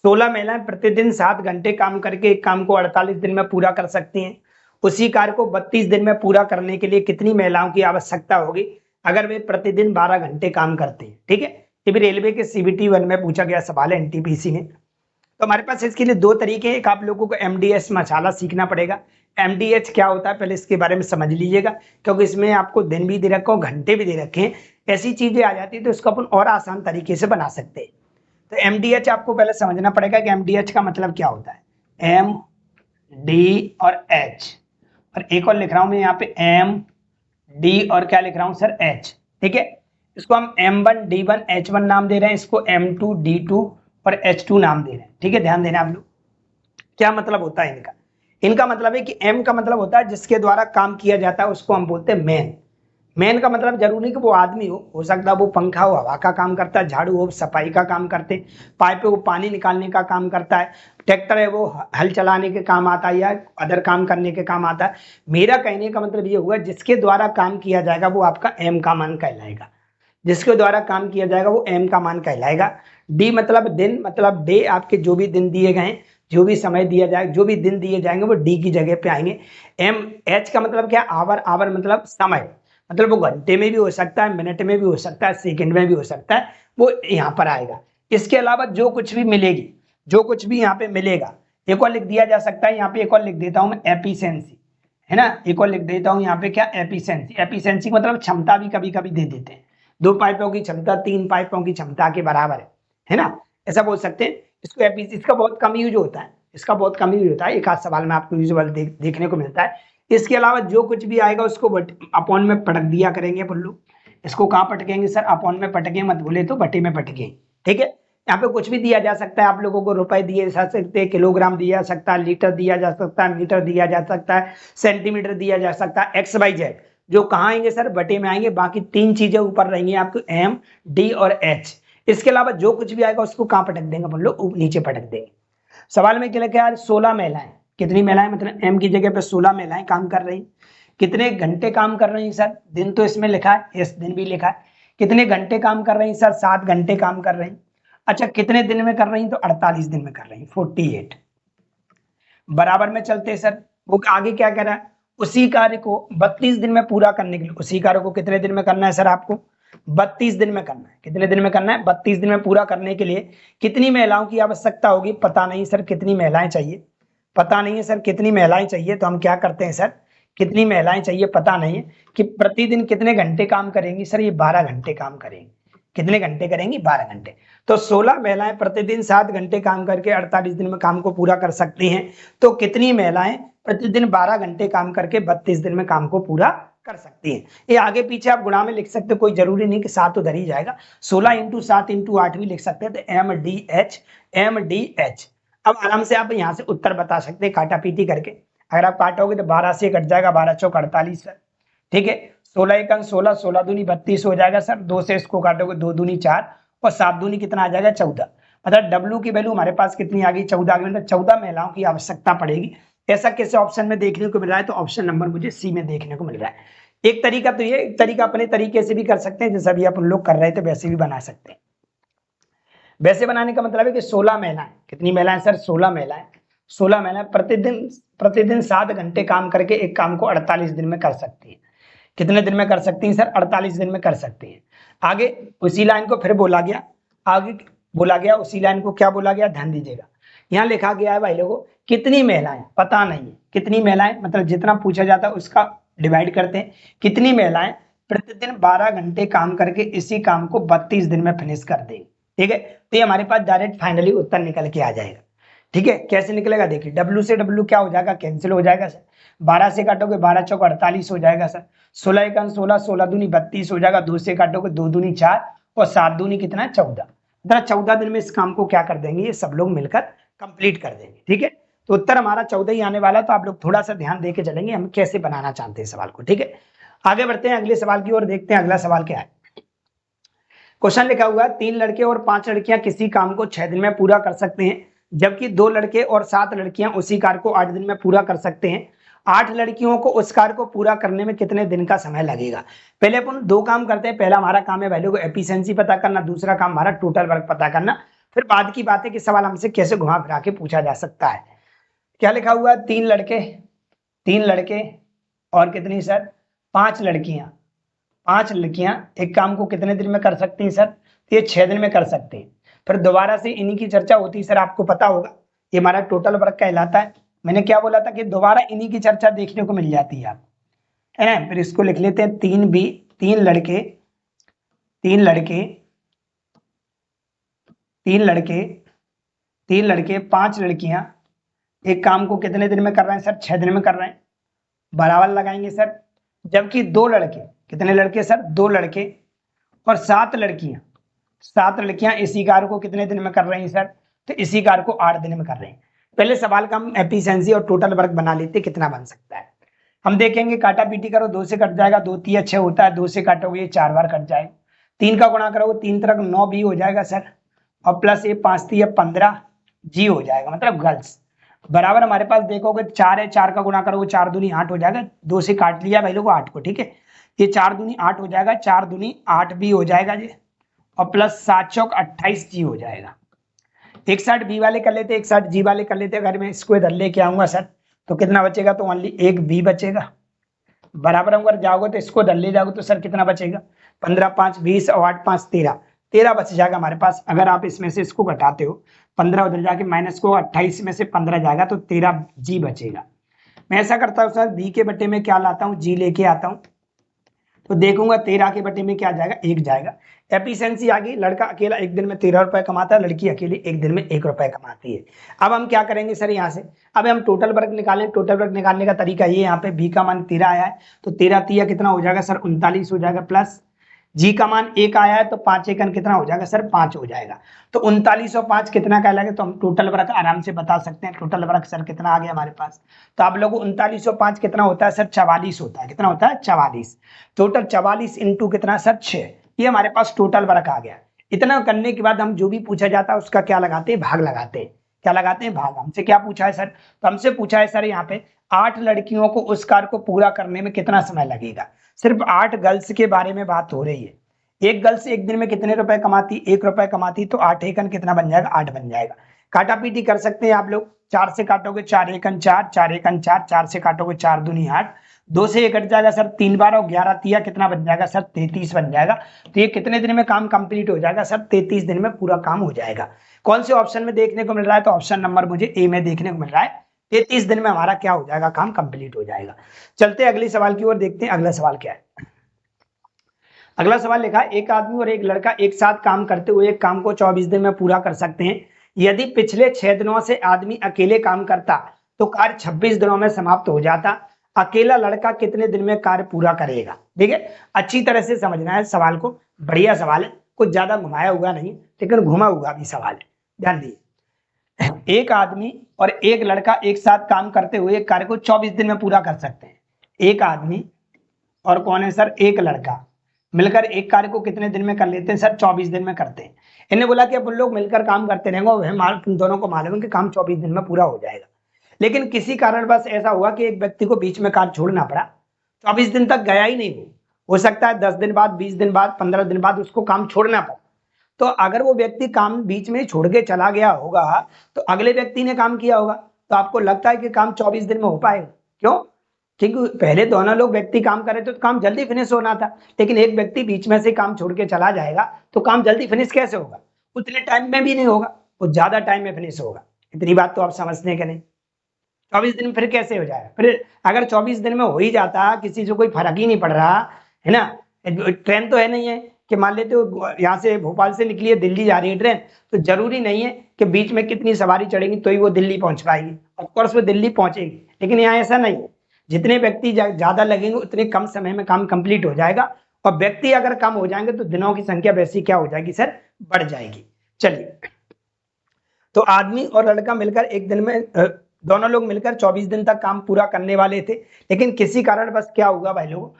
16 महिलाएं प्रतिदिन 7 घंटे काम करके एक काम को 48 दिन में पूरा कर सकती हैं। उसी कार्य को 32 दिन में पूरा करने के लिए कितनी महिलाओं की आवश्यकता होगी अगर वे प्रतिदिन 12 घंटे काम करते हैं। ठीक है, ये भी रेलवे के CBT 1 में पूछा गया सवाल है, NTPC में। तो हमारे पास इसके लिए दो तरीके हैं। एक आप लोगों को MDH मसाला सीखना पड़ेगा। MDH क्या होता है पहले इसके बारे में समझ लीजिएगा, क्योंकि इसमें आपको दिन भी दे रखा हो, घंटे भी दे रखे हैं, ऐसी चीजें आ जाती है तो इसको अपन और आसान तरीके से बना सकते हैं। तो MDH आपको पहले समझना पड़ेगा कि MDH का मतलब क्या होता है, M D और H, और एक और लिख रहा हूं मैं यहाँ पे M D और क्या लिख रहा हूं सर H। ठीक है, इसको हम M1 D1 H1 नाम दे रहे हैं, इसको M2 D2 और H2 नाम दे रहे हैं। ठीक है, ध्यान देना आप लोग, क्या मतलब होता है इनका। इनका मतलब है कि M का मतलब होता है जिसके द्वारा काम किया जाता है, उसको हम बोलते हैं मैन। मैन का मतलब जरूरी नहीं कि वो आदमी हो सकता है वो पंखा हो, हवा का काम करता है, झाड़ू हो सफाई का काम करते, पाइप है वो पानी निकालने का काम करता है, ट्रैक्टर है वो हल चलाने के काम आता है या अदर काम करने के काम आता है। मेरा कहने का मतलब ये हुआ जिसके द्वारा काम किया जाएगा वो आपका M का मान कहलाएगा, जिसके द्वारा काम किया जाएगा वो M का मान कहलाएगा। डी मतलब दिन, मतलब डे, आपके जो भी दिन दिए गए हैं, जो भी समय दिया जाएगा, जो भी दिन दिए जाएंगे वो डी की जगह पे आएंगे। H का मतलब क्या, आवर, आवर मतलब समय, मतलब वो घंटे में भी हो सकता है, मिनट में भी हो सकता है, सेकंड में भी हो सकता है, वो यहाँ पर आएगा। इसके अलावा जो कुछ भी मिलेगी, जो कुछ भी यहाँ पे मिलेगा, एक और लिख दिया जा सकता है, यहाँ पे एक और लिख देता हूँ मैं, एफिशिएंसी, है ना, एक और लिख देता हूँ यहाँ पे क्या, एफिशिएंसी। एफिशिएंसी मतलब क्षमता भी कभी कभी दे देते हैं, 2 पाइपों की क्षमता 3 पाइपों की क्षमता के बराबर है ना, ऐसा बोल सकते हैं इसको। इसका बहुत कम यूज होता है, इसका बहुत कम यूज होता है, एक आध सवाल में आपको यूजुअल देखने को मिलता है। इसके अलावा जो कुछ भी आएगा उसको अपॉन में पटक दिया करेंगे पुल्लू। इसको कहाँ पटकेंगे सर, अपॉन में पटके, मत भूले तो बटे में पटके। ठीक है, यहाँ पे कुछ भी दिया जा सकता है, आप लोगों को रुपए दिए जा सकते हैं, किलोग्राम दिया जा सकता है, लीटर दिया जा सकता है, मीटर दिया जा सकता है, सेंटीमीटर दिया जा सकता है, XYZ जो कहाँ आएंगे सर, बटे में आएंगे। बाकी 3 चीजें ऊपर रहेंगी आपको, M D और H। इसके अलावा जो कुछ भी आएगा उसको कहाँ पटक देंगे अपन लोग, नीचे पटक देंगे। सवाल में क्या लिखा है, 16 महिलाएं, कितनी महिलाएं, मतलब M की जगह पे 16 महिलाएं काम कर रही। कितने घंटे काम कर रही सर, दिन तो इसमें लिखा है, इस दिन भी लिखा है। कितने घंटे काम कर रही सर, 7 घंटे काम कर रही। अच्छा, कितने दिन में कर रही, तो 48 दिन में कर रही, 48। बराबर में चलते सर, वो आगे क्या कह रहा है, उसी कार्य को 32 दिन में पूरा करने के लिए, उसी कार्य को कितने दिन में करना है सर, आपको 32 दिन में करना है। कितने दिन में करना है, 32 दिन में पूरा करने के लिए कितनी महिलाओं की आवश्यकता होगी, पता नहीं सर कितनी महिलाएं चाहिए, पता नहीं है सर कितनी महिलाएं चाहिए। तो हम क्या करते हैं सर, कितनी महिलाएं चाहिए पता नहीं है, कि प्रतिदिन कितने घंटे काम करेंगी सर, ये 12 घंटे काम करेंगी। कितने घंटे करेंगी, 12 घंटे। तो 16 महिलाएं प्रतिदिन 7 घंटे काम करके 48 दिन में काम को पूरा कर सकती हैं। तो कितनी महिलाएं प्रतिदिन 12 घंटे काम करके 32 दिन में काम को पूरा कर सकती हैं। ये आगे पीछे आप गुणा में लिख सकते हो, कोई जरूरी नहीं कि 7 उधर ही जाएगा, 16 × 7 × 8 भी लिख सकते हैं। तो MDH। अब आराम से आप यहाँ से उत्तर बता सकते हैं काटा पीटी करके। अगर आप काटोगे तो 12 से कट जाएगा, 12 चौक 48 सर। ठीक है, 16 × 1 16, 16 दूनी 32 हो जाएगा सर। 2 से इसको काटोगे 2 दूनी 4 और 7 दूनी कितना आ जाएगा, 14। मतलब W की वैल्यू हमारे पास कितनी आ गई, 14 आ गई। मतलब 14 महिलाओं की आवश्यकता पड़ेगी ऐसा किस ऑप्शन में देखने को मिल रहा है? तो ऑप्शन नंबर मुझे सी में देखने को मिल रहा है। एक तरीका तो ये, एक तरीका अपने तरीके से भी कर सकते हैं, जैसा भी अपन लोग कर रहे थे वैसे भी बना सकते हैं। वैसे बनाने का मतलब है कि 16 महिलाएं, कितनी महिलाएं सर? 16 महिलाएं। 16 महिलाएं प्रतिदिन 7 घंटे काम करके एक काम को 48 दिन में कर सकती है। कितने दिन में कर सकती हैं सर? 48 दिन में कर सकती हैं। आगे उसी लाइन को फिर बोला गया, आगे बोला गया उसी लाइन को क्या बोला गया? ध्यान दीजिएगा, यहाँ लिखा गया है भाई लोगों, कितनी महिलाएं, पता नहीं है कितनी महिलाएं, मतलब जितना पूछा जाता है उसका डिवाइड करते हैं। कितनी महिलाएं प्रतिदिन 12 घंटे काम करके इसी काम को 32 दिन में फिनिश कर देंगी। ठीक है, तो ये हमारे पास डायरेक्ट फाइनली उत्तर निकल के आ जाएगा। ठीक है, कैसे निकलेगा देखिए, W से W क्या हो जाएगा? कैंसिल हो जाएगा सर। 12 से काटोगे 12 चौक 48 हो जाएगा सर। 16 एकन 16, 16 दूनी 32 हो जाएगा। 2 से काटोगे 2 दूनी 4 और 7 दूनी कितना? 14। 14 दिन में इस काम को क्या कर देंगे? ये सब लोग मिलकर कंप्लीट कर देंगे। ठीक है, तो उत्तर हमारा 14 ही आने वाला, तो आप लोग थोड़ा सा ध्यान देके चलेंगे हम कैसे बनाना चाहते हैं सवाल को। ठीक है, आगे बढ़ते हैं अगले सवाल की ओर, देखते हैं अगला सवाल क्या है। क्वेश्चन लिखा हुआ है 3 लड़के और 5 लड़कियां किसी काम को 6 दिन में पूरा कर सकते हैं, जबकि 2 लड़के और 7 लड़कियां उसी कार्य को 8 दिन में पूरा कर सकते हैं। 8 लड़कियों को उस कार्य को पूरा करने में कितने दिन का समय लगेगा? पहले अपन 2 काम करते हैं। पहला हमारा काम है वैल्यू को एफिशिएंसी पता करना, दूसरा काम हमारा टोटल वर्क पता करना। फिर बाद की बात है कि सवाल हमसे कैसे घुमा फिरा के पूछा जा सकता है। क्या लिखा हुआ है? 3 लड़के और कितनी सर? 5 लड़कियां। 5 लड़कियां एक काम को कितने दिन में कर सकती हैं सर? तो ये 6 दिन में कर सकते हैं। फिर दोबारा से इन्हीं की चर्चा होती है सर, आपको पता होगा ये हमारा टोटल वर्क कहलाता है। मैंने क्या बोला था कि दोबारा इन्हीं की चर्चा देखने को मिल जाती है आप, है ना। फिर इसको लिख लेते हैं 3 लड़के 5 लड़कियां एक काम को कितने दिन में कर रहे हैं सर? 6 दिन में कर रहे हैं। बराबर लगाएंगे सर, जबकि 2 लड़के, कितने लड़के सर? 2 लड़के और 7 लड़कियां इसी कार्य को कितने दिन में कर रही हैं सर? तो इसी कार्य को 8 दिन में कर रहे हैं। पहले सवाल का हम एफिशिएंसी और टोटल वर्क बना लेते, कितना बन सकता है। हम देखेंगे, काटा पीटी करो, 2 से कट जाएगा, 2 3 6 होता है, 2 से काटोगे ये 4 बार कट जाएगा। 3 का गुणा करोगे 3 तरह 9 भी हो जाएगा सर, और प्लस ये 5 3 15 जी हो जाएगा, मतलब गर्ल्स। बराबर हमारे पास देखोगे 4 है, 4 का गुणा करोगे 4 दूनी 8 हो जाएगा। 2 से काट लिया भाई लोगों 8 को। ठीक है, ये 4 दूनी 8 हो जाएगा, 4 दूनी 8 भी हो जाएगा जी, और प्लस 7 चौक 28 जी हो जाएगा। एक साइड बी वाले कर लेते, एक साइड जी वाले कर लेते। अगर मैं इसको इधर लेके आऊंगा सर तो कितना बचेगा? तो ओनली एक बी बचेगा। बराबर अगर जाओगे तो इसको इधर ले जाओगे तो सर कितना बचेगा? 15 5 20 और 8 5 13 बच जाएगा हमारे पास। अगर आप इसमें से इसको घटाते हो, 15 उधर जाके माइनस को 28 में से 15 जाएगा तो 13 जी बचेगा। मैं ऐसा करता हूँ सर, बी के बटे में क्या लाता हूँ? जी लेके आता हूँ, तो देखूंगा 13 के बटे में क्या जाएगा? 1 जाएगा। एफिशिएंसी आ गई। लड़का अकेला एक दिन में 13 रुपए कमाता है, लड़की अकेली एक दिन में 1 रुपए कमाती है। अब हम क्या करेंगे सर? यहाँ से अब हम टोटल वर्क निकालें। टोटल वर्क निकालने का तरीका ये, यहाँ पे बी का मान 13 आया है तो 13 3 कितना हो जाएगा सर? 39 हो जाएगा, प्लस जी का मान 1 आया है तो 5 एकन कितना हो जाएगा सर? 5 हो जाएगा। तो 39 और 5 कितना कहलाएगा? तो हम टोटल वर्क आराम से बता सकते हैं। टोटल वर्क सर कितना आ गया हमारे पास? तो आप लोगों 39 और 5 कितना होता है सर? 44 होता है। कितना होता है? 44। टोटल 44 इंटू कितना सर? 6। ये हमारे पास टोटल वर्क आ गया। इतना करने के बाद हम जो भी पूछा जाता है उसका क्या लगाते हैं? भाग लगाते हैं। क्या लगाते हैं? भाग। हमसे क्या पूछा है सर? तो हमसे पूछा है सर यहाँ पे 8 लड़कियों को उस कार्य को पूरा करने में कितना समय लगेगा। सिर्फ 8 गर्ल्स के बारे में बात हो रही है। एक गर्ल्स एक दिन में कितने रुपए कमाती? 1 रुपए कमाती, तो 8 एकन कितना बन जाएगा? 8 बन जाएगा। काटा पीटी कर सकते हैं आप लोग। 4 से काटोगे 4 एकन 4, 4 एकन 4, 4 से काटोगे 4 दूनी 8, 2 से ये कट जाएगा सर 3 बार, और 11 तिया कितना बन जाएगा सर? 33 बन जाएगा। तो ये कितने दिन में काम कंप्लीट हो जाएगा सर? 33 दिन में पूरा काम हो जाएगा। कौन से ऑप्शन में देखने को मिल रहा है? तो ऑप्शन नंबर मुझे ए में देखने को मिल रहा है। 33 दिन में हमारा क्या हो जाएगा? काम कंप्लीट हो जाएगा। चलते अगले सवाल की ओर, देखते हैं अगला सवाल क्या है। अगला सवाल लिखा है, एक आदमी और एक लड़का एक साथ काम करते हुए एक काम को 24 दिन में पूरा कर सकते हैं। यदि पिछले 6 दिनों से आदमी अकेले काम करता तो कार्य 26 दिनों में समाप्त हो जाता। अकेला लड़का कितने दिन में कार्य पूरा करेगा? ठीक है, अच्छी तरह से समझना है सवाल को। बढ़िया सवाल है, कुछ ज्यादा घुमाया हुआ नहीं, लेकिन घुमा हुआ भी सवाल है। ध्यान दीजिए, एक आदमी और एक लड़का एक साथ काम करते हुए एक कार्य को 24 दिन में पूरा कर सकते हैं। एक आदमी और कौन है सर? एक लड़का मिलकर एक कार्य को कितने दिन में कर लेते हैं सर? 24 दिन में करते हैं। इन्हें बोला कि अपन लोग मिलकर काम करते रहेंगे, तुम दोनों को मालूम है कि काम 24 दिन में पूरा हो जाएगा। लेकिन किसी कारणवश ऐसा हुआ कि एक व्यक्ति को बीच में कार्य छोड़ना पड़ा, 24 दिन तक गया ही नहीं, वो हो सकता है 10 दिन बाद, 20 दिन बाद, 15 दिन बाद उसको काम छोड़ना पड़ा। तो अगर वो व्यक्ति काम बीच में छोड़ के चला गया होगा तो अगले व्यक्ति ने काम किया होगा, तो आपको लगता है कि काम 24 दिन में हो पाएगा? क्यों? क्योंकि पहले दोनों लोग व्यक्ति काम कर रहे थे तो काम जल्दी फिनिश होना था, लेकिन एक व्यक्ति बीच में से काम छोड़ के चला जाएगा तो काम जल्दी फिनिश कैसे होगा? उतने टाइम में भी नहीं होगा, वो ज्यादा टाइम में फिनिश होगा। इतनी बात तो आप समझते हैं कि नहीं? 24 दिन में फिर कैसे हो जाएगा? फिर अगर 24 दिन में हो ही जाता, किसी से कोई फर्क ही नहीं पड़ रहा है ना, ट्रेन तो है नहीं है कि मान लेते हो यहाँ से भोपाल से निकली है, दिल्ली जा रही है ट्रेन, तो जरूरी नहीं है कि बीच में कितनी सवारी चढ़ेगी तो ही वो दिल्ली पहुंच पाएगी। ऑफकोर्स वो दिल्ली पहुंचेगी, लेकिन यहाँ ऐसा नहीं है, जितने व्यक्ति ज्यादा लगेंगे उतने कम समय में काम कंप्लीट हो जाएगा, और व्यक्ति अगर कम हो जाएंगे तो दिनों की संख्या वैसी क्या हो जाएगी सर? बढ़ जाएगी। चलिए, तो आदमी और लड़का मिलकर एक दिन में दोनों लोग मिलकर 24 दिन तक काम पूरा करने वाले थे, लेकिन किसी कारण बस क्या हुआ भाई लोग,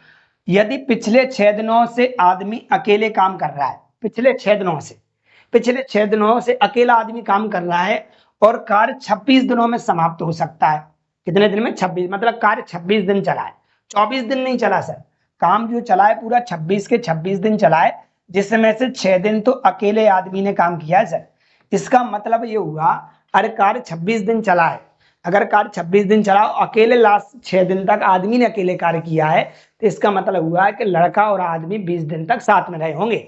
यदि पिछले 6 दिनों से आदमी अकेले काम कर रहा है, पिछले 6 दिनों से अकेला आदमी काम कर रहा है और कार्य 26 दिनों में समाप्त हो सकता है। कितने दिन में? 26, मतलब कार्य 26 दिन चला है, 24 दिन नहीं चला सर। काम जो चला है पूरा 26 के 26 दिन चला है, जिसमें से 6 दिन तो अकेले आदमी ने काम किया है सर। इसका मतलब ये हुआ, अरे कार्य 26 दिन चला है, अगर कार्य 26 दिन चला, अकेले लास्ट 6 दिन तक आदमी ने अकेले कार्य किया है, तो इसका मतलब हुआ है कि लड़का और आदमी 20 दिन तक साथ में रहे होंगे।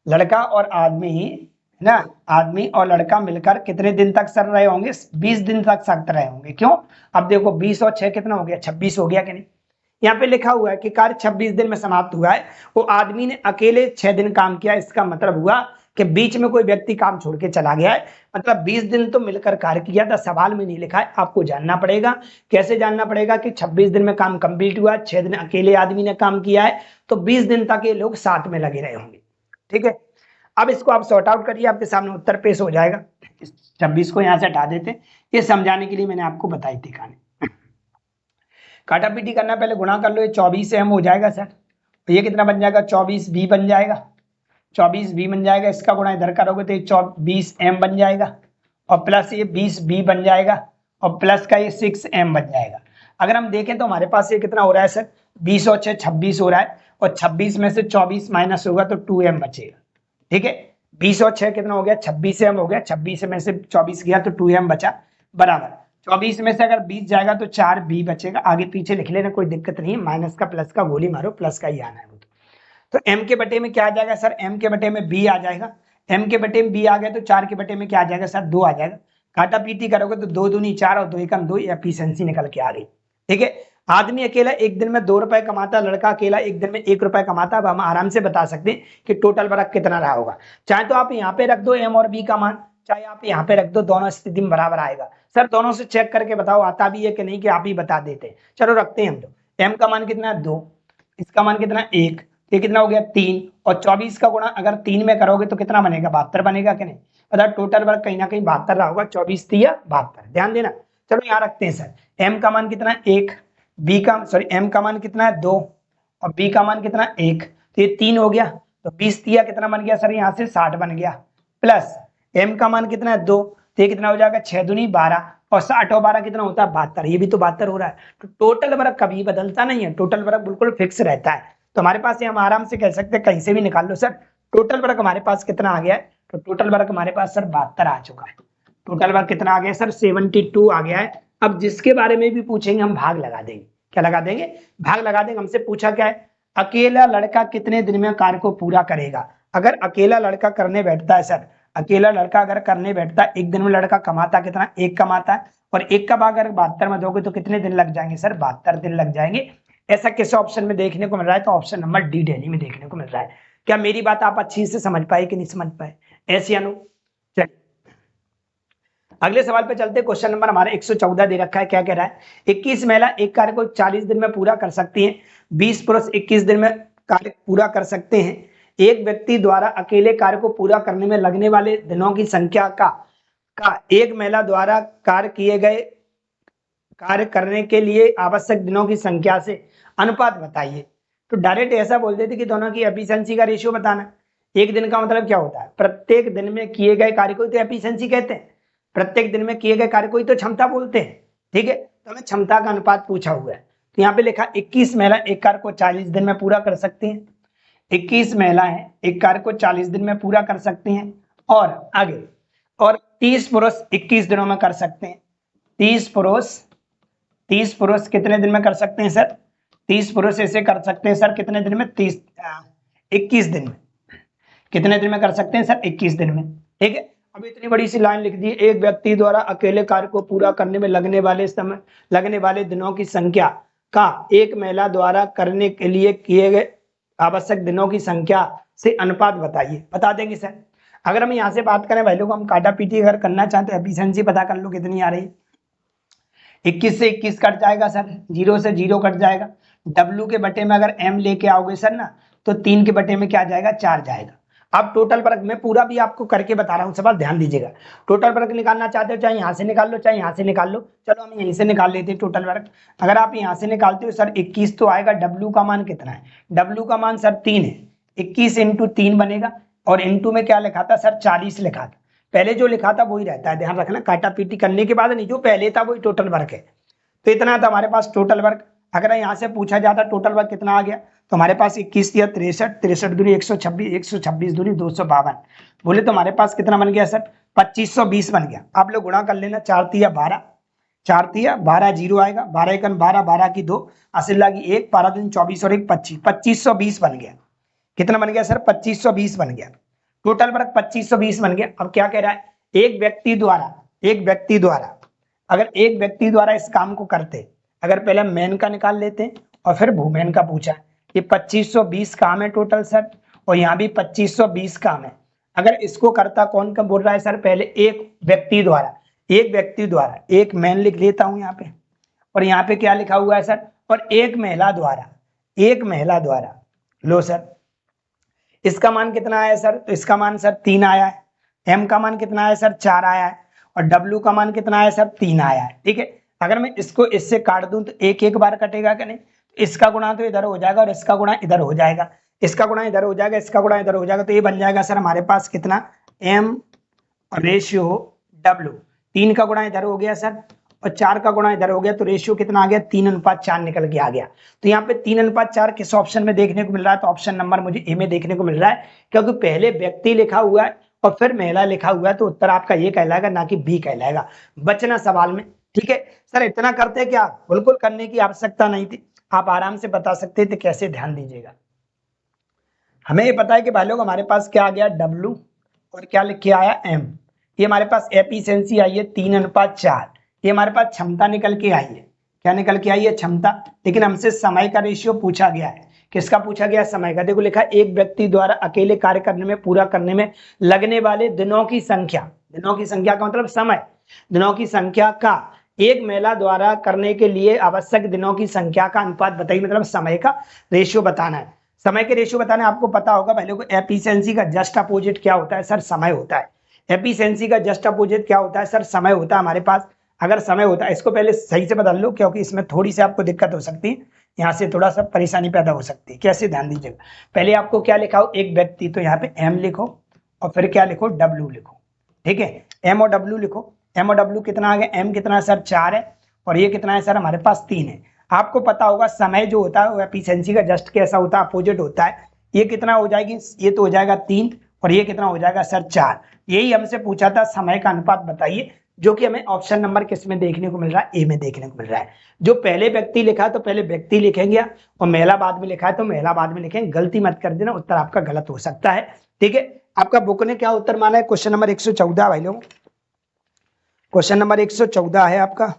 लड़का और आदमी ना, आदमी और लड़का मिलकर कितने दिन तक सर रहे होंगे? 20 दिन तक साथ रहे होंगे। क्यों? अब देखो 20 और 6 कितना हो गया? 26 हो गया कि नहीं? यहाँ पे लिखा हुआ है कि कार्य 26 दिन में समाप्त हुआ है, वो आदमी ने अकेले 6 दिन काम किया। इसका मतलब हुआ कि बीच में कोई व्यक्ति काम छोड़ के चला गया है, मतलब 20 दिन तो मिलकर कार्य किया था। सवाल में नहीं लिखा है, आपको जानना पड़ेगा। कैसे जानना पड़ेगा? कि 26 दिन में काम कंप्लीट हुआ, 6 दिन अकेले आदमी ने काम किया है, तो 20 दिन तक ये लोग साथ में लगे रहे होंगे। ठीक है, अब इसको आप सॉर्ट आउट करिए, आपके सामने उत्तर पेश हो जाएगा। 26 को यहाँ से हटा देते, ये समझाने के लिए मैंने आपको बताई थी कहानी। काटा पीटी करना, पहले गुणा कर लो, ये 24 m हो जाएगा सर, तो ये कितना बन जाएगा? 24b बन जाएगा, 24b बन जाएगा। इसका गुणा इधर करोगे तो ये 20m बन जाएगा, और प्लस ये 20b बन जाएगा, और प्लस का ये 6m बन जाएगा। अगर हम देखें तो हमारे पास ये कितना हो रहा है सर? 20 और 6 26 हो रहा है, और 26 में से 24 माइनस होगा तो 2m बचेगा। ठीक है, 20 और 6 कितना हो गया? 26m हो गया, 26 में से 24 गया तो 2m बचा, बराबर 24 में से अगर 20 जाएगा तो 4b बचेगा। आगे पीछे लिख लेना, कोई दिक्कत नहीं है, माइनस का प्लस का गोली मारो, प्लस का ही आना है वो। तो m के बटे में क्या आ जाएगा सर? m के बटे में b आ जाएगा, m के बटे में b आ गया तो 4 के बटे में क्या आ जाएगा सर? 2 आ जाएगा। काटा पीटी करोगे तो 2 दूनी 4 और 2 एकम 2, एफिशिएंसी निकल के आ गई। ठीक है, आदमी अकेला एक दिन में 2 रुपए कमाता, लड़का अकेला एक दिन में 1 रुपए कमाता। अब हम आराम से बता सकते हैं कि टोटल वर्क कितना रहा होगा। चाहे तो आप यहाँ पे रख दो m और b का मान, चाहे आप यहाँ पे रख दो, दोनों स्थिति में बराबर आएगा। सर दोनों से चेक करके बताओ आता भी है कि नहीं, कि आप ही बता देते हैं। चलो रखते हैं हम लोग। m का मान कितना है? 2, इसका मान कितना? 1, ये कितना हो गया? 3, और 24 का गुणा अगर 3 में करोगे तो कितना बनेगा? 72 बनेगा कि नहीं? मतलब टोटल वर्क कहीं ना कहीं 72 रहा होगा, 24 3 72, ध्यान देना। चलो यहाँ रखते हैं सर, m का मान कितना? 1, m का मान कितना है? 2, और b का मान कितना? 1, तो ये 3 हो गया, तो 20 दिया कितना बन गया सर? यहाँ से 60 बन गया, प्लस m का मान कितना है? 2, तो ये कितना हो जाएगा? 6 दूनी 12, और 60 और 12 कितना होता है? 72, ये भी तो 72 हो रहा है। तो टोटल वर्क कभी बदलता नहीं है, टोटल वर्क बिल्कुल फिक्स रहता है। तो हमारे पास ये हम आराम से कह सकते हैं, कहीं से भी निकाल लो सर, टोटल वर्क हमारे पास कितना आ गया है? तो टोटल वर्क हमारे पास सर 72 आ चुका है। टोटल वर्क कितना आ गया सर? 72 आ गया है। अब जिसके बारे में भी पूछेंगे हम भाग लगा देंगे। क्या लगा देंगे? भाग लगा देंगे। हमसे पूछा क्या है? अकेला लड़का कितने दिन में कार्य को पूरा करेगा? अगर अकेला लड़का करने बैठता है सर, अकेला लड़का अगर करने बैठता है, एक दिन में लड़का कमाता कितना? 1 कमाता है, और 1 का भाग अगर 72 में दोगे तो कितने दिन लग जाएंगे सर? 72 दिन लग जाएंगे। ऐसा किस ऑप्शन में देखने को मिल रहा है? तो ऑप्शन नंबर डी दिल्ली में देखने को मिल रहा है। क्या मेरी बात आप अच्छी से समझ पाए कि नहीं समझ पाए? ऐसे अनु, चलिए अगले सवाल पे चलते। क्वेश्चन नंबर हमारा 114 दे रखा है। क्या कह रहा है? 21 महिला एक कार्य को 40 दिन में पूरा कर सकती है, 20 पुरुष 21 दिन में कार्य पूरा कर सकते हैं। एक व्यक्ति द्वारा अकेले कार्य को पूरा करने में लगने वाले दिनों की संख्या का एक महिला द्वारा कार्य करने के लिए आवश्यक दिनों की संख्या से अनुपात बताइए। तो डायरेक्ट ऐसा बोल देते कि दोनों की एफिशिएंसी का रेशियो बताना। एक दिन का मतलब क्या होता है? प्रत्येक दिन में किए गए कार्य को तो एफिशिएंसी कहते हैं, प्रत्येक दिन में किए गए कार्य को ही तो क्षमता बोलते हैं। ठीक है, तो हमें क्षमता का अनुपात पूछा हुआ है। तो यहाँ पे लिखा 21 महिला एक कार्य को 40 दिन में पूरा कर सकती हैं। 21 महिलाएं एक कार्य को 40 दिन में पूरा कर सकती हैं। और आगे, और 30 पुरुष 21 दिनों में कर सकते हैं। 30 पुरुष कितने दिन में कर सकते हैं सर? 30 पुरुष ऐसे कर सकते हैं सर कितने दिन में? 21 दिन में। कितने दिन में कर सकते हैं सर? 21 दिन में। ठीक है, अब इतनी बड़ी सी लाइन लिख दी, एक व्यक्ति द्वारा अकेले कार्य को पूरा करने में लगने वाले दिनों की संख्या का एक महिला द्वारा करने के लिए किए गए आवश्यक दिनों की संख्या से अनुपात बताइए। बता देंगे सर। अगर हम यहाँ से बात करें भाई लोग, हम काटा पीटी अगर करना चाहते हैं, एफिशिएंसी पता कर लो कितनी आ रही। 21 से 21 कट जाएगा सर, 0 से 0 कट जाएगा। W के बटे में अगर M लेके आओगे सर ना, तो 3 के बटे में क्या जाएगा? 4 जाएगा। अब टोटल वर्ग मैं पूरा भी आपको करके बता रहा हूँ, सवाल ध्यान दीजिएगा। टोटल वर्ग निकालना चाहते हो, चाहे यहाँ से निकाल लो चाहे यहाँ से निकाल लो। चलो हम यहीं से निकाल लेते हैं टोटल वर्ग। अगर आप यहाँ से निकालते हो सर 21 तो आएगा। W का मान कितना है? W का मान सर 3 है। 21 इंटू 3 बनेगा, और इंटू में क्या लिखा था सर? 40 लिखा था। पहले जो लिखा था वही रहता है, ध्यान रखना। काटा पीटी करने के बाद नहीं, जो पहले था वही टोटल वर्ग है। तो इतना था हमारे पास टोटल वर्ग। अगर यहाँ से पूछा जाता टोटल वर्ग कितना आ गया, तो हमारे पास 21 या 63, 63 दूनी 126, 126 दूनी 252, बोले तो हमारे पास कितना बन गया सर? 2520 बन गया। आप लोग गुणा कर लेना, 4 तिया 12, 4 तिया 12, 0 आएगा, 12 एकन 12, 12 की 2, असिल लागी 1, 12 दिन 24 और 1 25, 2520 बन गया। कितना बन गया सर? 2520 बन गया। टोटल वर्ग 2520 बन गया। अब क्या कह रहा है? एक व्यक्ति द्वारा अगर एक व्यक्ति द्वारा इस काम को करते, अगर पहले मैन का निकाल लेते और फिर भूमैन का पूछा, ये 2520 काम है टोटल सर, और यहाँ भी 2520 काम है। अगर इसको करता कौन का बोल रहा है सर? पहले एक व्यक्ति द्वारा, एक मैन लिख लेता हूं यहाँ पे, और यहाँ पे क्या लिखा हुआ है सर? और एक महिला द्वारा, लो सर इसका मान कितना आया सर? तो इसका मान सर 3 आया है। M का मान कितना आया सर? 4 आया है। और W का मान कितना आया सर? 3 आया है। ठीक है, अगर मैं इसको इससे काट दूं तो एक एक बार कटेगा कि नहीं? इसका गुणा तो इधर हो जाएगा और इसका गुणा इधर हो जाएगा, इसका गुणा इधर हो जाएगा, इसका गुणा इधर हो जाएगा। तो ये बन जाएगा सर हमारे पास कितना? M ratio W। 3 का गुणा इधर हो गया सर, और 4 का गुणा इधर हो गया, तो रेशियो कितना आ गया? 3:4 निकल के आ गया। तो यहाँ पे 3:4 किस ऑप्शन में देखने को मिल रहा है? तो ऑप्शन नंबर मुझे ए में देखने को मिल रहा है, क्योंकि पहले व्यक्ति लिखा हुआ है और फिर महिला लिखा हुआ है, तो उत्तर आपका ये कहलाएगा, ना कि बी कहलाएगा। बचना सवाल में। ठीक है सर, इतना करते क्या? बिल्कुल करने की आवश्यकता नहीं थी, आप आराम से बता सकते थे। कैसे? ध्यान दीजिएगा। हमें ये पता है कि भाई लोग हमारे पास क्या आ गया? W, और क्या लिख के आया? M। ये हमारे पास एफिशिएंसी आई है 3:4। ये हमारे पास क्षमता निकल के आई है। क्या निकल के आई है? क्षमता। लेकिन हमसे समय का रेशियो पूछा गया है। किसका पूछा गया? समय का। देखो लिखा, एक व्यक्ति द्वारा अकेले कार्य करने में, पूरा करने में लगने वाले दिनों की संख्या। दिनों की संख्या का मतलब समय। दिनों की संख्या का एक महिला द्वारा करने के लिए आवश्यक दिनों की संख्या का अनुपात बताइए, मतलब समय का रेशियो बताना है। समय के रेशियो बताना आपको पता होगा पहले को। एफिशिएंसी का जस्ट अपोजिट क्या होता है सर? समय होता है। एफिशिएंसी का जस्ट अपोजिट क्या होता है सर? समय होता है हमारे पास। अगर समय होता है, इसको पहले सही से बदल लो, क्योंकि इसमें थोड़ी सी आपको दिक्कत हो सकती है, यहाँ से थोड़ा सा परेशानी पैदा हो सकती है। कैसे? ध्यान दीजिएगा। पहले आपको क्या लिखा हो? एक व्यक्ति, तो यहाँ पे M लिखो, और फिर क्या लिखो? W लिखो। ठीक है, M और W लिखो। M और W कितना आ गया? M कितना है सर? 4 है, और ये कितना है सर? हमारे पास 3 है। आपको पता होगा समय जो होता है वो एफिशिएंसी का जस्ट कैसा होता है? अपोजिट होता है। ये कितना हो जाएगी? ये तो हो जाएगा 3, और ये कितना हो जाएगा सर? 4। यही हमसे पूछा था, समय का अनुपात बताइए, जो कि हमें ऑप्शन नंबर किस में देखने को मिल रहा है? ए में देखने को मिल रहा है। जो पहले व्यक्ति लिखा है तो पहले व्यक्ति लिखेंगे, और महिला बाद में लिखा है तो महिला बाद में लिखेंगे। गलती मत कर देना, उत्तर आपका गलत हो सकता है। ठीक है, आपका बुक ने क्या उत्तर माना है? क्वेश्चन नंबर 114 भाई लोग, क्वेश्चन नंबर 114 है आपका।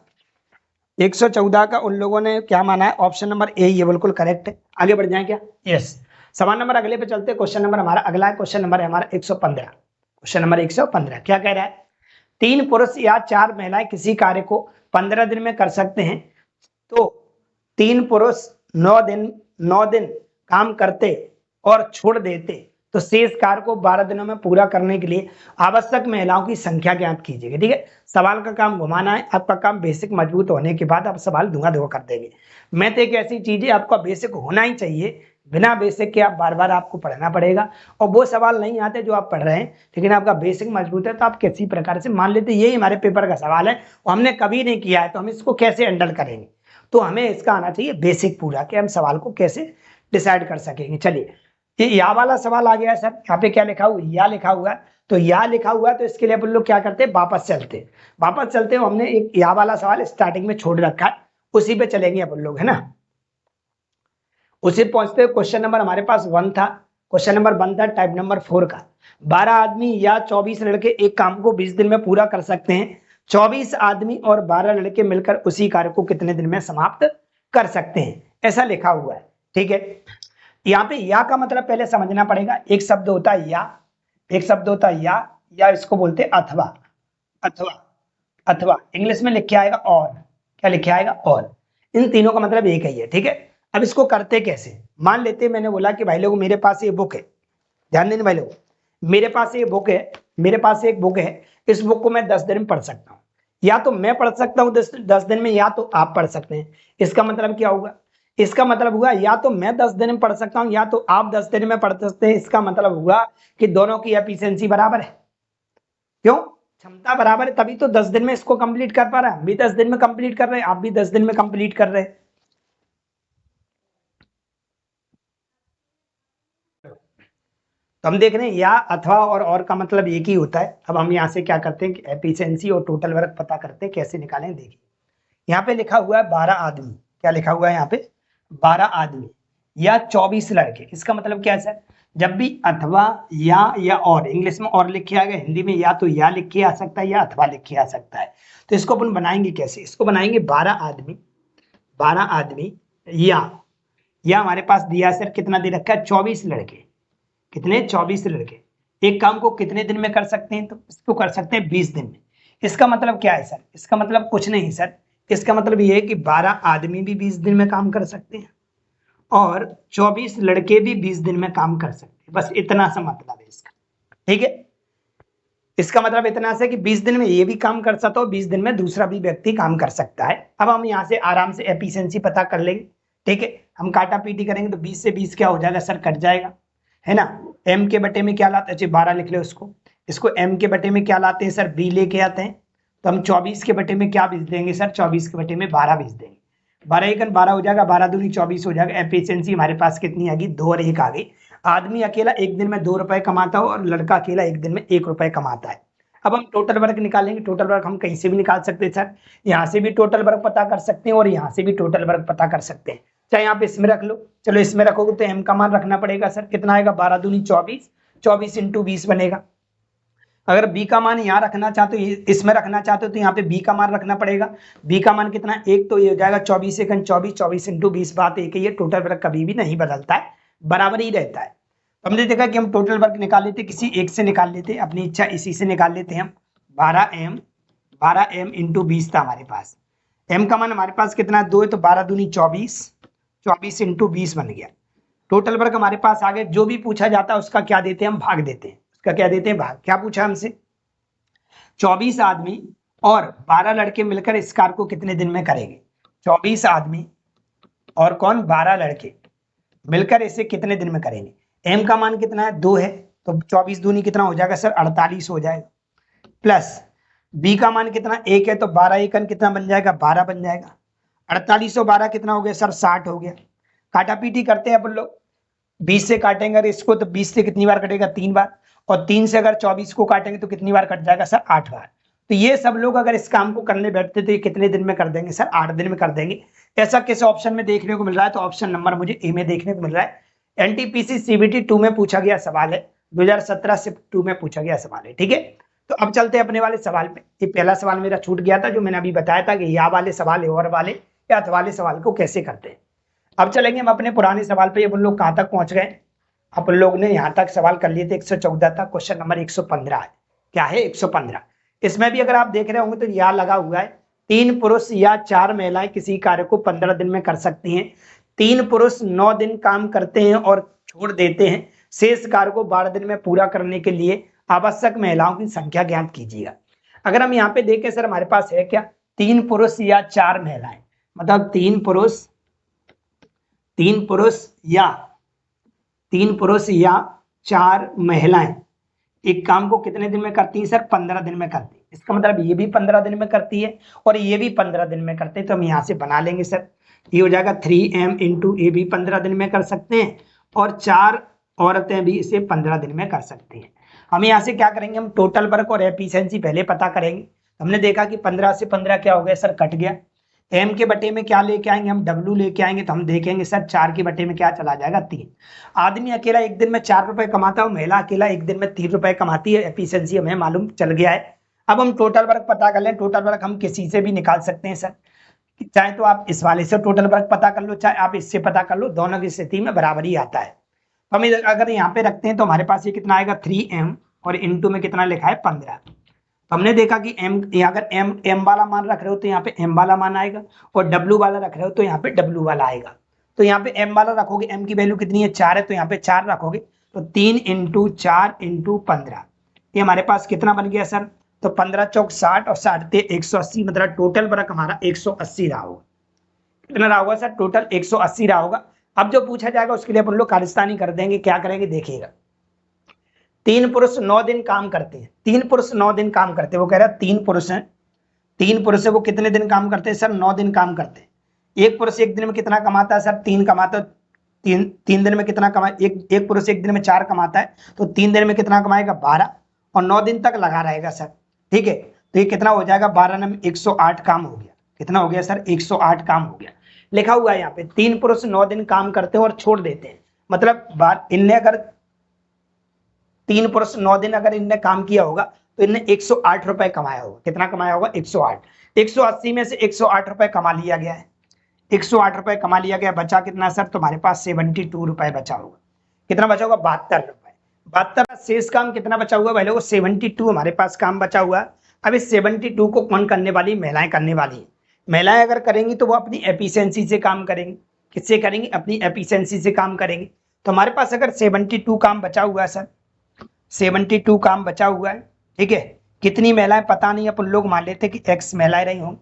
114 का उन लोगों ने क्या माना है? ऑप्शन नंबर ए, ये बिल्कुल करेक्ट है। आगे बढ़ जाए क्या? यस। सवाल नंबर अगले पे चलते। क्वेश्चन नंबर हमारा अगला है, क्वेश्चन नंबर है हमारा 115। क्वेश्चन नंबर 115 क्या कह रहा है? 3 पुरुष या 4 महिलाएं किसी कार्य को 15 दिन में कर सकते हैं, तो 3 पुरुष 9 दिन काम करते और छोड़ देते, तो शेष कार्य को 12 दिनों में पूरा करने के लिए आवश्यक महिलाओं की संख्या ज्ञात कीजिएगा। ठीक है, सवाल का काम घुमाना है। आपका काम बेसिक मजबूत होने के बाद आप सवाल धुआं धुआं कर देंगे। मैथ एक ऐसी चीज है, आपका बेसिक होना ही चाहिए, बिना बेसिक के आप बार बार आपको पढ़ना पड़ेगा, और वो सवाल नहीं आते जो आप पढ़ रहे हैं, लेकिन आपका बेसिक मजबूत है तो आप किसी प्रकार से मान लेते यही हमारे पेपर का सवाल है और हमने कभी नहीं किया है, तो हम इसको कैसे हैंडल करेंगे। तो हमें इसका आना चाहिए बेसिक पूरा, कि हम सवाल को कैसे डिसाइड कर सकेंगे। चलिए, ये या वाला सवाल आ गया है सर, यहाँ पे क्या लिखा हुआ, या लिखा हुआ है, तो या लिखा हुआ है, तो इसके लिए अपन लोग क्या करते हैं, वापस चलते हैं। हमने एक या वाला सवाल स्टार्टिंग में छोड़ रखा है, उसी पे चलेंगे अपन लोग, है ना। उसे पहुंचते हुए क्वेश्चन नंबर हमारे पास 1 था, क्वेश्चन नंबर 1 था टाइप नंबर 4 का। 12 आदमी या 24 लड़के एक काम को 20 दिन में पूरा कर सकते हैं। 24 आदमी और 12 लड़के मिलकर उसी कार्य को कितने दिन में समाप्त कर सकते हैं, ऐसा लिखा हुआ है। ठीक है, यहाँ पे या का मतलब पहले समझना पड़ेगा। एक शब्द होता है या, एक शब्द होता है या इसको बोलते हैं अथवा। अथवा इंग्लिश में लिख के आएगा और, क्या लिखे आएगा, और। इन तीनों का मतलब एक ही है। ठीक है, अब इसको करते कैसे, मान लेते मैंने बोला कि भाई लोग मेरे पास ये बुक है, ध्यान देना भाई लोग, मेरे पास ये बुक है, मेरे पास एक बुक है, इस बुक को मैं 10 दिन में पढ़ सकता हूँ। या तो मैं पढ़ सकता हूँ 10 दिन में, या तो आप पढ़ सकते हैं। इसका मतलब क्या होगा, इसका मतलब हुआ या तो मैं 10 दिन में पढ़ सकता हूँ या तो आप 10 दिन में पढ़ सकते हैं। इसका मतलब हुआ कि दोनों की एफिशिएंसी बराबर है। क्यों, क्षमता बराबर है, तभी तो 10 दिन में इसको कंप्लीट कर पा रहा है। हम भी 10 दिन में कंप्लीट कर रहे हैं, आप भी 10 दिन में कंप्लीट कर रहे हैं। तो हम देख रहे हैं या अथवा और का मतलब एक ही होता है। अब हम यहाँ से क्या करते हैं कि एफिशिएंसी और टोटल वर्क पता करते हैं, कैसे निकालें देखिए। यहाँ पे लिखा हुआ है 12 आदमी, क्या लिखा हुआ है यहाँ पे, 12 आदमी या 24 लड़के। इसका मतलब क्या है सर, जब भी अथवा या और, इंग्लिश में और लिख के आएगा, हिंदी में या तो या लिख के आ सकता है या अथवा लिख के आ सकता है। तो इसको अपन बनाएंगे कैसे, इसको बनाएंगे 12 आदमी, 12 आदमी या हमारे पास दिया सर कितना दे रखा है, 24 लड़के। कितने, 24 लड़के एक काम को कितने दिन में कर सकते हैं, तो इसको कर सकते हैं 20 दिन में। इसका मतलब क्या है सर, इसका मतलब कुछ नहीं सर, इसका मतलब ये है कि 12 आदमी भी 20 दिन में काम कर सकते हैं और 24 लड़के भी 20 दिन में काम कर सकते हैं। बस इतना सा मतलब है इसका। ठीक है, इसका मतलब इतना से कि 20 दिन में ये भी काम कर सकता हो, 20 दिन में दूसरा भी व्यक्ति काम कर सकता है। अब हम यहाँ से आराम से एफिशिएंसी पता कर लेंगे। ठीक है, हम काटा पीटी करेंगे तो 20 से 20 क्या हो जाएगा सर, कट जाएगा, है ना। m के बटे में क्या लाते हैं, 12 लिख लो इसको, इसको m के बटे में क्या लाते हैं सर, b लेके आते हैं। तो हम 24 के बटे में क्या बीज देंगे सर, 24 के बटे में 12 बीज देंगे। 12 एकन 12 हो जाएगा, 12 दूनी 24 हो जाएगा। एफिशिएंसी हमारे पास कितनी आ गई, 2 और 1 आ गई। आदमी अकेला एक दिन में 2 रुपए कमाता हो और लड़का अकेला एक दिन में 1 रुपए कमाता है। अब हम टोटल वर्क निकालेंगे। टोटल वर्क हम कहीं से भी निकाल सकते हैं सर, यहाँ से भी टोटल वर्क पता कर सकते हैं और यहाँ से भी टोटल वर्क पता कर सकते हैं। चाहे यहाँ पे इसमें रख लो, चलो इसमें रखोगे तो m का मान रखना पड़ेगा सर, कितना आएगा, 12 दूनी 24, 24 इंटू 20 बनेगा। अगर b का मान यहाँ रखना चाहते हो, इसमें रखना चाहते हो, तो यहाँ पे b का मान रखना पड़ेगा। b का मान कितना, 1, तो ये हो जाएगा 24 एकन 24, 24 इंटू 20, बात एक ही है। टोटल वर्क कभी भी नहीं बदलता है, बराबर ही रहता है। तो हमने देखा कि हम टोटल वर्क निकाल लेते, किसी एक से निकाल लेते, अपनी इच्छा इसी से निकाल लेते हैं हम। 12m इंटू 20 था हमारे पास, m का मान हमारे पास कितना है, 2 है, तो 12 दूनी 24, 24 इंटू 20 बन गया। टोटल वर्क हमारे पास आ गया। जो भी पूछा जाता है उसका क्या देते हैं हम, भाग देते हैं। उसका क्या देते हैं, भाग। क्या पूछा हमसे, 24 आदमी और 12 लड़के मिलकर इस कार्य को कितने दिन में करेंगे। 24 आदमी और कौन, 12 लड़के मिलकर इसे कितने दिन में करेंगे। m का मान कितना है, 2 है, तो 24 दूनी कितना हो जाएगा सर, 48 हो जाएगा। प्लस b का मान कितना, 1 है, तो 12 एकन कितना बन जाएगा, 12 बन जाएगा। 48 और 12 कितना हो गया सर, 60 हो गया। काटा पीटी करते हैं अपन लोग, 20 से काटेंगे अगर इसको तो 20 से कितनी बार कटेगा, 3 बार, और 3 से अगर 24 को काटेंगे तो कितनी बार कट जाएगा सर, 8 बार। तो ये सब लोग अगर इस काम को करने बैठते तो ये कितने दिन में कर देंगे सर, 8 दिन में कर देंगे। ऐसा किस ऑप्शन में देखने को मिल रहा है, तो ऑप्शन नंबर मुझे ए में देखने को मिल रहा है। एनटीपीसी सीबीटी 2 में पूछा गया सवाल है, 2017 से 2 में पूछा गया सवाल है। ठीक है, तो अब चलते हैं अपने वाले सवाल पे। ये पहला सवाल मेरा छूट गया था, जो मैंने अभी बताया था कि या वाले सवाल और वाले या अथ वाले सवाल को कैसे करते हैं। अब चलेंगे हम अपने पुराने सवाल पे। अपन लोग कहाँ तक पहुंच गए, अपन लोग ने यहाँ तक सवाल कर लिए थे, 114 तक। क्वेश्चन नंबर 115 है, क्या है 115। इसमें भी अगर आप देख रहे होंगे तो या लगा हुआ है, 3 पुरुष या 4 महिलाएं किसी कार्य को 15 दिन में कर सकती हैं। 3 पुरुष 9 दिन काम करते हैं और छोड़ देते हैं। शेष कार्य को 12 दिन में पूरा करने के लिए आवश्यक महिलाओं की संख्या ज्ञात कीजिएगा। अगर हम यहाँ पे देखें सर, हमारे पास है क्या, 3 पुरुष या 4 महिलाएं, मतलब 3 पुरुष या 3 पुरुष या 4 महिलाएं एक काम को कितने दिन में करती है सर? 15 दिन में करती है। इसका मतलब ये भी 15 दिन में करती है और ये भी 15 दिन में करते हैं, तो हम यहाँ से बना लेंगे सर। ये हो जाएगा 3m इंटू ये भी 15 दिन में कर सकते हैं और 4 औरतें भी इसे 15 दिन में कर सकती हैं। हम यहाँ से क्या करेंगे, हम टोटल वर्क और एफिशिएंसी पहले पता करेंगे। हमने देखा कि 15 से 15 क्या हो गया सर? कट गया। m के बटे में क्या लेके आएंगे? हम w लेके आएंगे, तो हम देखेंगे सर 4 के बटे में क्या चला जाएगा? 3। आदमी अकेला एक दिन में 4 रुपए कमाता है, महिला अकेला एक दिन में 3 रुपए कमाती है। एफिशिएंसी हमें मालूम चल गया है। अब हम टोटल वर्क पता कर लें। टोटल वर्क हम किसी से भी निकाल सकते हैं सर, चाहे तो आप इस वाले से टोटल वर्क पता कर लो, चाहे आप इससे पता कर लो, दोनों की स्थिति में बराबर ही आता है। तो हम अगर यहाँ पे रखते हैं तो हमारे पास ये कितना आएगा? 3m और इंटू में कितना लिखा है? 15। तो हमने देखा कि m, अगर m वाला मान रख रहे हो तो यहाँ पे m वाला मान आएगा और w वाला रख रहे हो तो यहाँ पे w वाला आएगा। तो यहाँ पे m वाला रखोगे, m की वैल्यू कितनी है? 4 है, तो यहाँ पे 4 रखोगे तो 3 इंटू 4 इंटू 15, ये हमारे पास कितना बन गया सर? तो 15 चौक 60 और 60 ते 180, मतलब टोटल वर्क हमारा 180 रहा होगा। कितना रहा होगा सर? टोटल 180 रहा होगा। अब जो पूछा जाएगा उसके लिए अपन लोग कारस्तानी कर देंगे। क्या करेंगे देखिएगा। 3 पुरुष 9 दिन काम करते हैं। 3 पुरुष 9 दिन काम करते हैं। वो कह रहा है 3 पुरुष हैं, 3 पुरुष है, वो कितने दिन काम करते हैं सर? 9 दिन काम करते हैं। एक पुरुष एक दिन में कितना कमाता है सर? 3 कमाता है। 3 दिन में कितना कमाए? एक पुरुष एक दिन में 4 कमाता है, तो 3 दिन में कितना कमाएगा? 12 और 9 दिन तक लगा रहेगा सर। ठीक है, तो ये कितना हो जाएगा? 12 में 108 काम हो गया। कितना हो गया सर? 108 काम हो गया। लिखा हुआ है यहाँ पे 3 पुरुष 9 दिन काम करते हैं और छोड़ देते हैं, मतलब इनने अगर 3 पुरुष 9 दिन अगर इनने काम किया होगा तो इनने 108 रुपए कमाया होगा। कितना कमाया होगा? 108। 180 में से 108 रुपए कमा लिया गया है। 108 रुपए कमा लिया गया, बचा कितना सर? तुम्हारे पास 72 रुपए बचा होगा। कितना बचा होगा? 72 रुपए। 72 शेष काम कितना बचा हुआ भाई लोगों? 72 हमारे पास काम बचा हुआ है। अब इस 72 को कौन करने वाली? महिलाएं करने वाली है। महिलाएं अगर करेंगी तो वो अपनी एफिशिएंसी से काम करेंगी। किससे करेंगी? अपनी एफिशिएंसी से काम करेंगी। तो हमारे पास अगर 72 काम बचा हुआ है सर, 72 काम बचा हुआ है, ठीक है। कितनी महिलाएं पता नहीं, अपन लोग मान लेते कि x महिलाएं रही हों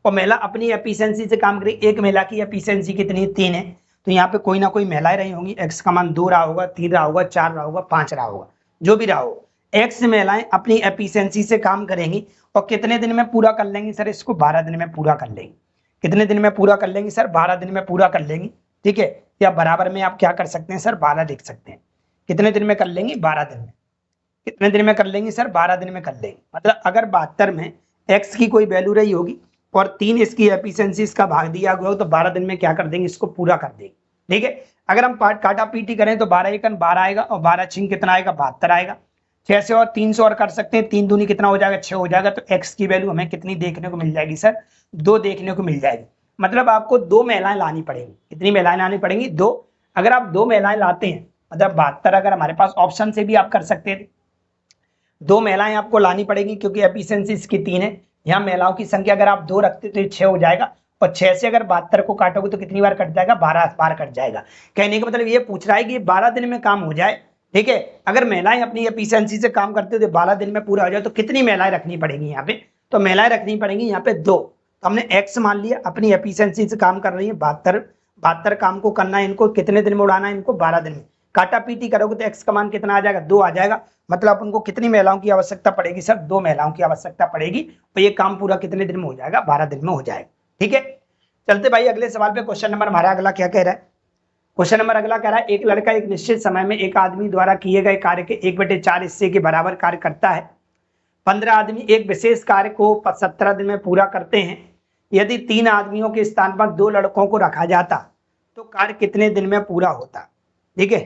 और महिला अपनी एफिशिएंसी से काम करेगी। एक महिला की एफिशिएंसी कितनी? 3 है, तो यहाँ पे कोई ना कोई महिलाएं रही होंगी। x का मान 2 रहा होगा, 3 रहा होगा, 4 रहा होगा, 5 रहा होगा, जो भी रहा हो। x महिलाएं अपनी एफिशिएंसी से काम करेंगी और कितने दिन में पूरा कर लेंगी सर? इसको 12 दिन में पूरा कर लेंगी। कितने दिन में पूरा कर लेंगी सर? 12 दिन में पूरा कर लेंगी। ठीक है, या बराबर में आप क्या कर सकते हैं सर? 12 लिख सकते हैं। कितने दिन में कर लेंगी? 12 दिन में। कितने दिन में कर लेंगे सर? 12 दिन में कर लेंगे। मतलब अगर 72 में x की कोई वैल्यू रही होगी और 3 इसकी एफिशिएंसी इसका भाग दिया गया हो तो 12 दिन में क्या कर देंगे? इसको पूरा कर देंगे। ठीक है, अगर हम काटा पीटी करें तो 12 एकन 12 आएगा और 12 छिंग कितना आएगा? 72 आएगा। 6 से और 3 से और कर सकते हैं, 3 दूनी कितना हो जाएगा? 6 हो जाएगा। तो x की वैल्यू हमें कितनी देखने को मिल जाएगी सर? 2 देखने को मिल जाएगी। मतलब आपको 2 महिलाएं लानी पड़ेंगी। कितनी महिलाएं लानी पड़ेंगी? 2। अगर आप 2 महिलाएं लाते हैं, मतलब 72 अगर हमारे पास ऑप्शन से भी आप कर सकते थे, 2 महिलाएं आपको लानी पड़ेगी क्योंकि एफिशिएंसी इसकी 3 है। यहाँ महिलाओं की संख्या अगर आप 2 रखते तो 6 हो जाएगा और 6 से अगर 72 को काटोगे तो कितनी बार कट जाएगा? 12 बार कट जाएगा। कहने का मतलब ये पूछ रहा है कि 12 दिन में काम हो जाए। ठीक है, अगर महिलाएं अपनी एफिशिएंसी से काम करते तो 12 दिन में पूरा हो जाए तो कितनी महिलाएं रखनी पड़ेगी यहाँ पे? तो महिलाएं रखनी पड़ेगी यहाँ पे 2। तो हमने x मान लिया, अपनी एफिशिएंसी से काम कर रही है 72 काम को करना है इनको। कितने दिन में उड़ाना है इनको? 12 दिन में। काटा पीटी करोगे तो x का मान कितना आ जाएगा? 2 आ जाएगा। मतलब उनको कितनी महिलाओं की आवश्यकता पड़ेगी सर? 2 महिलाओं की आवश्यकता पड़ेगी। तो ये काम पूरा कितने दिन में हो जाएगा? 12 दिन में हो जाएगा। ठीक है, चलते भाई अगले सवाल पे। क्वेश्चन नंबर हमारा अगला क्या कह रहा है? क्वेश्चन नंबर अगला कह रहा है एक लड़का एक निश्चित समय में एक आदमी द्वारा किए गए कार्य के 1/4 हिस्से के बराबर कार्य करता है। 15 आदमी एक विशेष कार्य को 17 दिन में पूरा करते हैं। यदि 3 आदमियों के स्थान पर 2 लड़कों को रखा जाता तो कार्य कितने दिन में पूरा होता? ठीक है,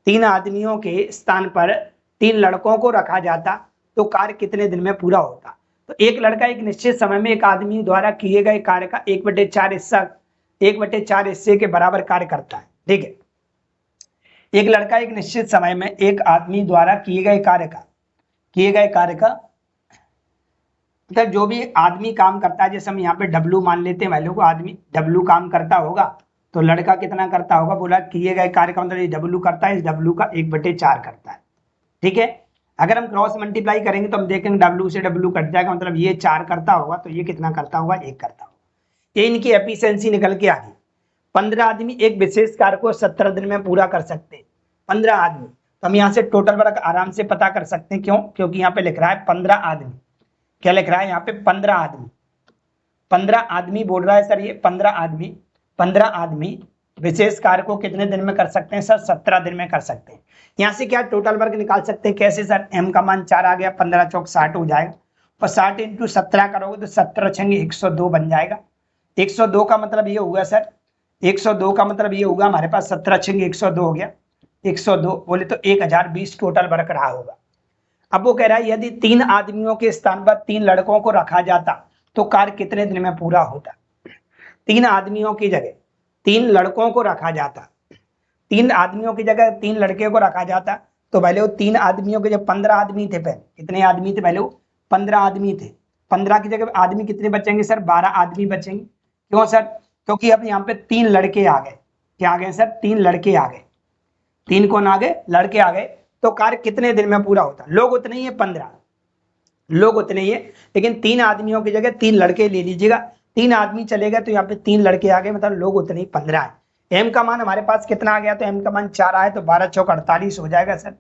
3 आदमियों के स्थान पर 3 लड़कों को रखा जाता तो कार्य कितने दिन में पूरा होता? तो एक लड़का एक निश्चित समय में एक आदमी द्वारा किए गए कार्य का 1/4 हिस्से के बराबर कार्य करता है। ठीक है, एक लड़का एक निश्चित समय में एक आदमी द्वारा किए गए कार्य का मतलब जो भी आदमी काम करता है, जैसे हम यहाँ पे W मान लेते हैं, वैल्यू को आदमी W काम करता होगा तो लड़का कितना करता होगा? बोला किए गए कार्य का मतलब ये W करता है, इस W का 1/4 करता है। ठीक है, अगर हम क्रॉस मल्टीप्लाई करेंगे तो हम देखेंगे W से W कट जाएगा, मतलब ये 4 करता होगा तो ये कितना करता होगा? 1 करता होगा। ये इनकी एफिशिएंसी निकल के आ गई। 15 आदमी एक विशेष कार्य को 17 दिन में पूरा कर सकते हैं। 15 आदमी। तो हम यहाँ से टोटल वर्क आराम से पता कर सकते हैं। क्यों? क्योंकि यहाँ पे लिख रहा है 15 आदमी। क्या लिख रहा है यहाँ पे? 15 आदमी। 15 आदमी बोल रहा है सर, ये 15 आदमी। 15 आदमी विशेष कार्य को कितने दिन में कर सकते हैं सर? 17 दिन में कर सकते हैं। यहाँ से क्या टोटल वर्क निकाल सकते हैं? कैसे सर? m का मान 4 आ गया, 15 चौक 60 हो जाएगा, और 60 इंटू 17 करोगे तो 17 छंगे 102 बन जाएगा। 102 का मतलब ये हुआ सर, 102 का मतलब ये होगा हमारे पास 17 छंगे 102 हो गया। 102 बोले तो 1020 टोटल वर्क रहा होगा। अब वो कह रहा है यदि 3 आदमियों के स्थान पर 3 लड़कों को रखा जाता तो कार्य कितने दिन में पूरा होता? 3 आदमियों की जगह 3 लड़कों को रखा जाता, 3 आदमियों की जगह 3 लड़के को रखा जाता, तो पहले वो 3 आदमियों के जब 15 आदमी थे, पहले कितने आदमी थे? पहले वो 15 आदमी थे। 15 की जगह आदमी कितने बचेंगे सर? 12 आदमी बचेंगे। क्यों सर? क्योंकि अब यहाँ पे 3 लड़के आ गए। क्या आ गए सर? 3 लड़के आ गए। 3 कौन आ गए? लड़के आ गए। तो कार्य कितने दिन में पूरा होता? लोग उतने ही है, 15 लोग उतने ही है, लेकिन 3 आदमियों की जगह 3 लड़के ले लीजिएगा। 3 आदमी चलेगा तो यहाँ पे 3 लड़के आ गए, मतलब लोग उतने ही 15 है। m का मान हमारे पास कितना आ गया? तो m का मान 4 आए तो 12 चौक 48 हो जाएगा सर।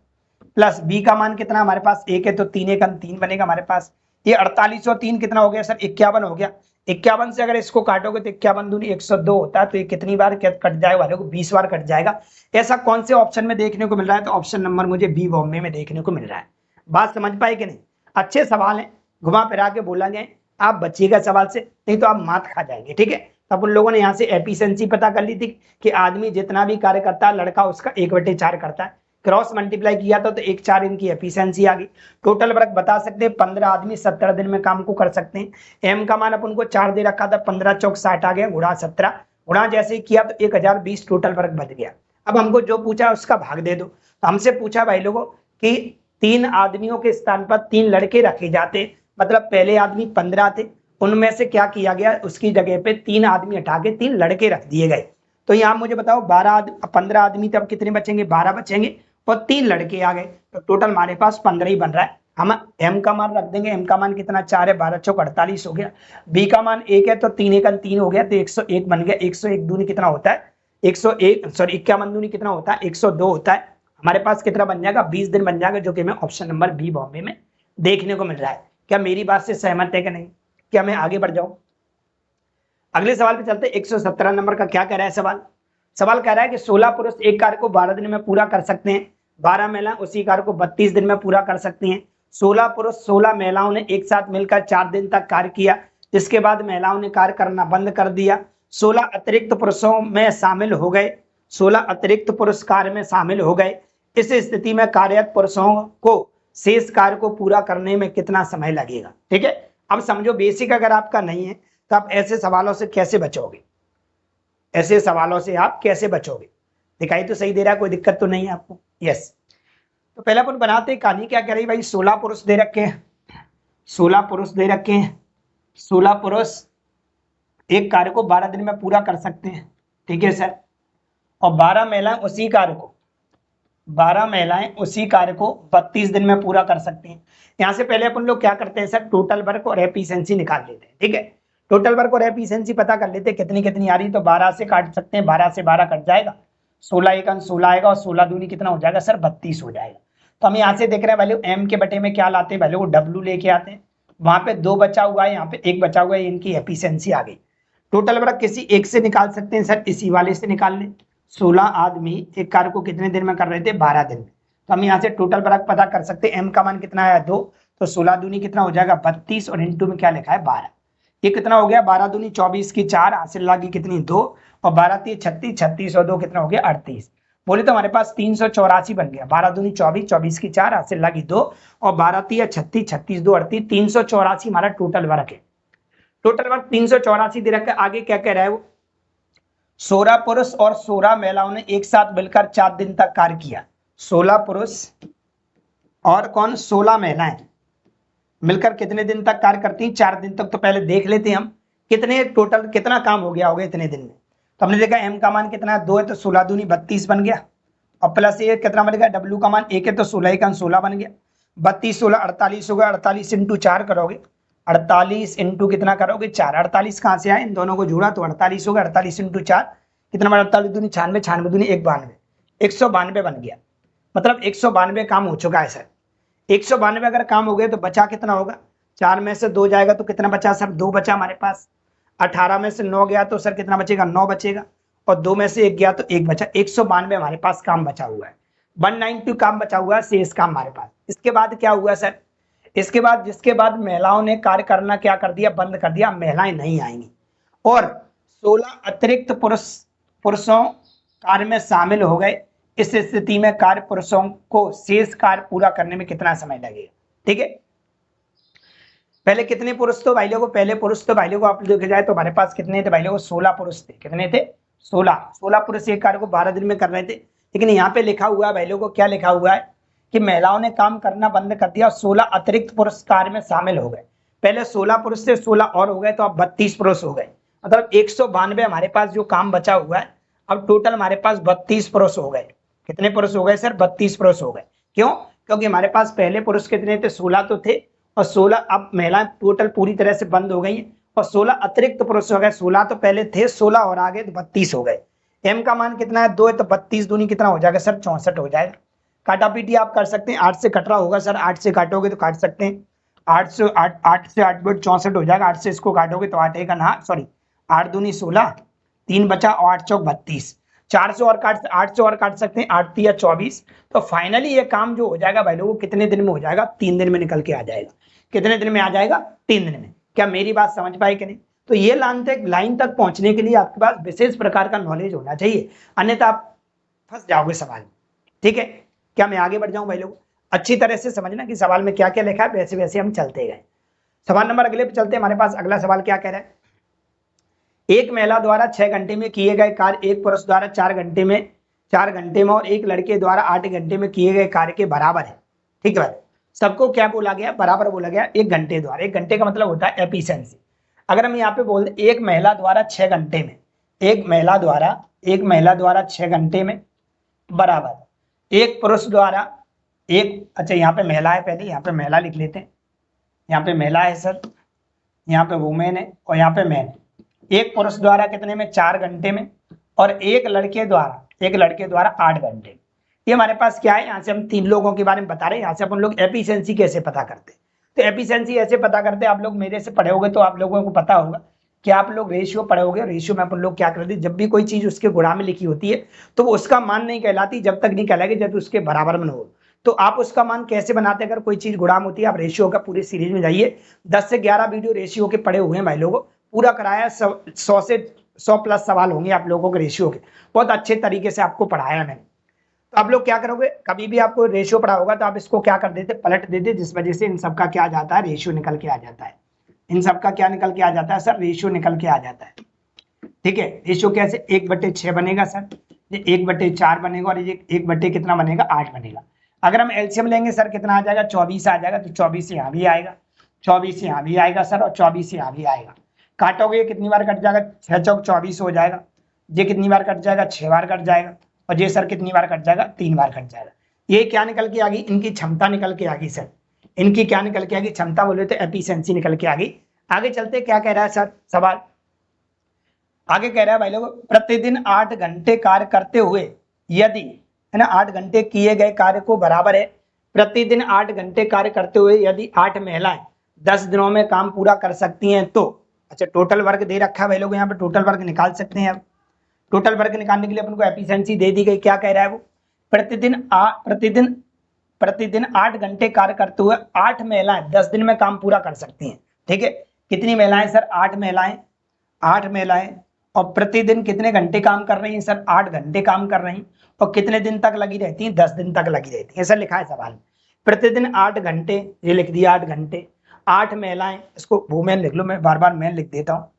प्लस b का मान कितना हमारे पास? 1 है तो 3 1 3 बनेगा हमारे पास। ये 48 और 3 कितना हो गया सर? 51 हो गया। 51 से अगर इसको काटोगे तो 51 दूनी 102 होता है, तो ये कितनी बार कट जाएगा वाले को? 20 बार कट जाएगा। ऐसा कौन से ऑप्शन में देखने को मिल रहा है? तो ऑप्शन नंबर मुझे बी बॉम्बे में देखने को मिल रहा है। बात समझ पाए कि नहीं? अच्छे सवाल है, घुमा फिरा के बोला जाए, आप बचिएगा सवाल से, नहीं तो आप मात खा जाएंगे। ठीक है, तब उन लोगों ने यहाँ से एफिशिएंसी पता कर ली थी कि आदमी जितना भी कार्य करता है लड़का उसका 1/4 करता है। क्रॉस मल्टीप्लाई किया था तो 1/4 इनकी एफिशिएंसी आ गई। टोटल वर्क बता सकते हैं 15 आदमी 17 दिन में काम को कर सकते हैं। एम का मान अपन को 4 दे रखा था, 15 चौक 60 आ गया, गुणा 17, गुणा जैसे ही किया तो 1020 टोटल वर्क बच गया। अब हमको जो पूछा उसका भाग दे दो। तो हमसे पूछा भाई लोगों कि 3 आदमियों के स्थान पर 3 लड़के रखे जाते, मतलब पहले आदमी 15 थे, उनमें से क्या किया गया? उसकी जगह पे 3 आदमी हटा के 3 लड़के रख दिए गए। तो यहाँ मुझे बताओ 15 आदमी तब कितने बचेंगे? 12 बचेंगे, और 3 लड़के आ गए, तो टोटल हमारे पास 15 ही बन रहा है। हम m का मान रख देंगे। m का मान कितना? 4 है, 12 चौक 48 हो गया। b का मान 1 है तो 3 1 3 हो गया, तो 101 बन गया। 101 दूनी कितना होता है? 101 सॉरी 51 दूनी कितना होता है? 102 होता है। हमारे पास कितना बन जाएगा? 20 दिन बन जाएगा, जो कि हमें ऑप्शन नंबर बी बॉम्बे में देखने को मिल रहा है। क्या मेरी बात से सहमत है कि नहीं? क्या मैं आगे बढ़ जाऊं? अगले सवाल पे चलते। 117 नंबर का क्या कह रहा है सवाल? सवाल कह रहा है कि 16 पुरुष एक कार्य को 12 दिन में पूरा कर सकते हैं, 12 महिलाएं उसी कार्य को 32 दिन में पूरा कर सकती हैं। 16 पुरुष 16 महिलाओं ने एक साथ मिलकर 4 दिन तक कार्य किया, जिसके बाद महिलाओं ने कार्य करना बंद कर दिया। 16 अतिरिक्त पुरुषों में शामिल हो गए, 16 अतिरिक्त पुरुष कार्य में शामिल हो गए। इस स्थिति में कार्यरत पुरुषों को शेष कार्य को पूरा करने में कितना समय लगेगा? ठीक है, अब समझो बेसिक अगर आपका नहीं है तो आप ऐसे सवालों से कैसे बचोगे? ऐसे सवालों से आप कैसे बचोगे? दिखाई तो सही दे रहा है, कोई दिक्कत तो नहीं है आपको? यस। तो पहले अपन बनाते हैं कहानी। क्या कह रही भाई? 16 पुरुष दे रखे हैं, 16 पुरुष दे रखे हैं, 16 पुरुष एक कार्य को 12 दिन में पूरा कर सकते हैं। ठीक है सर, और 12 महिलाएं उसी कार्य को 12 महिलाएं उसी कार्य को 32 दिन में पूरा कर सकती हैं। यहाँ से पहले अपन लोग क्या करते हैं सर? टोटल वर्क और एफिशिएंसी निकाल लेते हैं। ठीक है, टोटल वर्क और एफिशिएंसी पता कर लेते हैं कितनी कितनी आ रही है। तो 12 से काट सकते हैं, 12 से 12 कट जाएगा, 16 1 16 आएगा, और 16 दूनी कितना हो जाएगा सर? 32 हो जाएगा। तो हम यहाँ से देख रहे हैं वैल्यू m के बटे में क्या लाते हैं? वैल्यू को w लेके आते हैं। वहां पे 2 बचा हुआ है, यहाँ पे 1 बचा हुआ है, इनकी एफिशिएंसी आ गई। टोटल वर्क किसी एक से निकाल सकते हैं सर, इसी वाले से निकाल लें। 16 आदमी एक कार्य को कितने दिन में कर रहे थे? 12 दिन में। तो हम यहाँ से टोटल वर्क पता कर सकते हैं। m का मान कितना आया? 2, तो 16 दूनी कितना हो जाएगा? 32, और इंटू में क्या लिखा है? 12। ये कितना हो गया? 12 दूनी 24 की 4, हासिल लागी कितनी? 2, और 12 3 36, 36 और 2 कितना हो गया? 38। बोले तो हमारे पास 384 बन गया। 12 दूनी 24, 24 की 4, हासिल लागी 2, और 12 3 36, 36 2 38, 384 हमारा टोटल वर्क है। टोटल वर्क 384 दे रखा है। आगे क्या कह रहा है वो? 16 पुरुष और 16 महिलाओं ने एक साथ मिलकर 4 दिन तक कार्य किया। 16 पुरुष और कौन? 16 महिलाएं मिलकर कितने दिन तक कार्य करती हैं? 4 दिन तक। तो पहले देख लेते हैं हम कितने टोटल कितना काम हो गया होगा इतने दिन में। तो हमने देखा m का मान कितना है? 2 है, तो 16 दूनी 32 बन गया, और प्लस ये कितना बन गया? w का मान 1 है, तो 16 1 16 बन गया। 32 16 48 होगा, 48 इंटू 4 करोगे, 48 इंटू कितना करोगे? 4। 48 कहाँ से आए? इन दोनों को जोड़ा तो 48 होगा। 48 इंटू 4 कितना बना? 48 दूनी 96, 96 दूनी 192, 192 बन गया। मतलब 192 काम हो चुका है सर। 192 अगर काम हो गए तो बचा कितना होगा, 4 में से 2 जाएगा तो कितना बचा सर, 2 बचा हमारे पास। 18 में से 9 गया तो सर कितना बचेगा, 9 बचेगा। और 2 में से 1 गया तो 1 बचा। 192 हमारे पास काम बचा हुआ है, 192 काम बचा हुआ है, शेष काम हमारे पास। इसके बाद क्या हुआ सर, इसके बाद जिसके बाद महिलाओं ने कार्य करना क्या कर दिया, बंद कर दिया, महिलाएं नहीं आएंगी। और 16 अतिरिक्त पुरुषों कार्य में शामिल हो गए। इस स्थिति में कार्य पुरुषों को शेष कार्य पूरा करने में कितना समय लगेगा। ठीक है, पहले कितने पुरुष थे भाई लोगों, पहले पुरुष तो भाई लोगों आप देखा जाए तो हमारे पास कितने थे भाई लोगों, 16 पुरुष थे। कितने थे, 16 पुरुष एक कार्य को 12 दिन में कर रहे थे। लेकिन यहाँ पे लिखा हुआ है भाई लोगों, क्या लिखा हुआ है कि महिलाओं ने काम करना बंद कर दिया और 16 अतिरिक्त पुरुष कार्य में शामिल हो गए। पहले 16 पुरुष से 16 और हो गए तो अब 32 पुरुष हो गए। मतलब 192 हमारे पास जो काम बचा हुआ है, अब टोटल हमारे पास 32 पुरुष हो गए। कितने पुरुष हो गए सर, 32 पुरुष हो गए। क्यों, क्योंकि हमारे पास पहले पुरुष कितने थे, 16 तो थे, और 16 अब महिलाएं टोटल पूरी तरह से बंद हो गई और 16 अतिरिक्त पुरुष हो गए। 16 तो पहले थे, 16 और आगे तो 32 हो गए। एम का मान कितना है, 2 है, तो 32 दूनी कितना हो जाएगा सर, 64 हो जाएगा। काटा पीटी आप कर सकते हैं, 8 से कट रहा होगा सर, 8 से काटोगे तो काट सकते हैं। 8 से 8 बट 64 हो जाएगा। 8 से इसको काटोगे तो 8 एक ना, सॉरी 8 दूनी 16, 3 बचा और 8 चौक 32। 400 और काट, 800 और काट सकते हैं, 8 या 24। तो फाइनली ये काम जो हो जाएगा भाई लोगों कितने दिन में हो जाएगा, 3 दिन में निकल के आ जाएगा। कितने दिन में आ जाएगा, 3 दिन में। क्या मेरी बात समझ पाए कि नहीं। तो ये लाइन तक पहुंचने के लिए आपके पास विशेष प्रकार का नॉलेज होना चाहिए, अन्यथा आप फंस जाओगे सवाल। ठीक है, क्या मैं आगे बढ़ जाऊं भाई लोग, अच्छी तरह से समझना कि सवाल में क्या क्या लिखा है, वैसे वैसे हम चलते गए। सवाल नंबर अगले पे चलते हैं। हमारे पास अगला सवाल क्या कह रहा है, एक महिला द्वारा 6 घंटे में किए गए कार्य एक पुरुष द्वारा 4 घंटे में और एक लड़के द्वारा 8 घंटे में किए गए कार्य के बराबर है। ठीक है भाई, सबको क्या बोला गया, बराबर बोला गया 1 घंटे द्वारा। 1 घंटे का मतलब होता है एफिशिएंसी। अगर हम यहाँ पे बोल दें एक महिला द्वारा 6 घंटे में, एक महिला द्वारा 6 घंटे में बराबर एक पुरुष द्वारा अच्छा यहाँ पे महिला है, पहले यहाँ पे महिला लिख लेते हैं। यहाँ पे महिला है सर, यहाँ पे वुमेन है और यहाँ पे मैन है। एक पुरुष द्वारा कितने में, 4 घंटे में, और एक लड़के द्वारा 8 घंटे। ये हमारे पास क्या है, यहाँ से हम 3 लोगों के बारे में बता रहे हैं। यहाँ से अपन लोग एफिशिएंसी कैसे पता करते हैं, तो एफिशिएंसी ऐसे पता करते हैं, आप लोग मेरे से पढ़े होगे तो आप लोगों को पता होगा कि आप लोग रेशियो पढ़े होगे। रेशियो में अपन लोग क्या करते हैं, जब भी कोई चीज उसके गुणा में लिखी होती है तो वो उसका मान नहीं कहलाती जब तक नहीं कहलाएगी जब उसके बराबर में हो। तो आप उसका मान कैसे बनाते हैं, अगर कोई चीज गुणा में होती है, आप रेशियो का पूरी सीरीज में जाइए, 10 से 11 वीडियो रेशियो के पढ़े हुए हैं भाई लोगों, पूरा कराया। 100 से 100 प्लस सवाल होंगे आप लोगों के रेशियो के, बहुत अच्छे तरीके से आपको पढ़ाया मैंने। तो आप लोग क्या करोगे, कभी भी आपको रेशियो पढ़ा होगा तो आप इसको क्या कर देते, पलट देते, जिस वजह से इन सबका क्या आ जाता है, रेशियो निकल के आ जाता है। इन सबका क्या निकल के आ जाता है सर, रेशियो निकल के आ जाता है। ठीक है, रेशियो कैसे, 1/6 बनेगा सर, ये 1/4 बनेगा और ये 1/ कितना बनेगा, 8 बनेगा। अगर हम एलसीएम लेंगे सर कितना आ जाएगा, 24 आ जाएगा। तो 24 यहाँ भी आएगा, 24 यहाँ भी आएगा सर, और 24 यहाँ भी आएगा। काटोगे कितनी बार कट जाएगा, 6 चौक 24 हो जाएगा। ये कितनी बार कट जाएगा, 6 बार कट जाएगा। और ये सर कितनी बार कट जाएगा, 3 बार कट जाएगा। ये क्या निकल के आ गई, इनकी क्षमता निकल के आ गई सर। इनकी क्या निकल के आ गई, क्षमता बोले तो एफिशिएंसी निकल के आ गई। आगे चलते क्या कह रहा है सर सवाल, आगे कह रहा है भाई लोग, प्रतिदिन 8 घंटे कार्य करते हुए यदि, है ना, 8 घंटे किए गए कार्य को बराबर है, प्रतिदिन 8 घंटे कार्य करते हुए यदि 8 महिलाएं 10 दिनों में काम पूरा कर सकती हैं तो, अच्छा टोटल वर्क दे रखा है भाई लोग, यहाँ पे टोटल वर्क निकाल सकते हैं। अब टोटल वर्क निकालने के लिए अपन को एफिशिएंसी दे दी गई। क्या कह रहा है वो, प्रतिदिन 8 घंटे कार्य करते हुए 8 महिलाएं 10 दिन में काम पूरा कर सकती हैं। ठीक है, कितनी महिलाएं सर, 8 महिलाएं, और प्रतिदिन कितने घंटे काम कर रही हैं सर, 8 घंटे काम कर रही हैं। और कितने दिन तक लगी रहती हैं, 10 दिन तक लगी रहती हैं। ऐसा लिखा है सवाल में, प्रतिदिन 8 घंटे, ये लिख दिया 8 घंटे, 8 महिलाएं, इसको वुमेन लिख लो, मैं बार बार मैन लिख देता हूँ,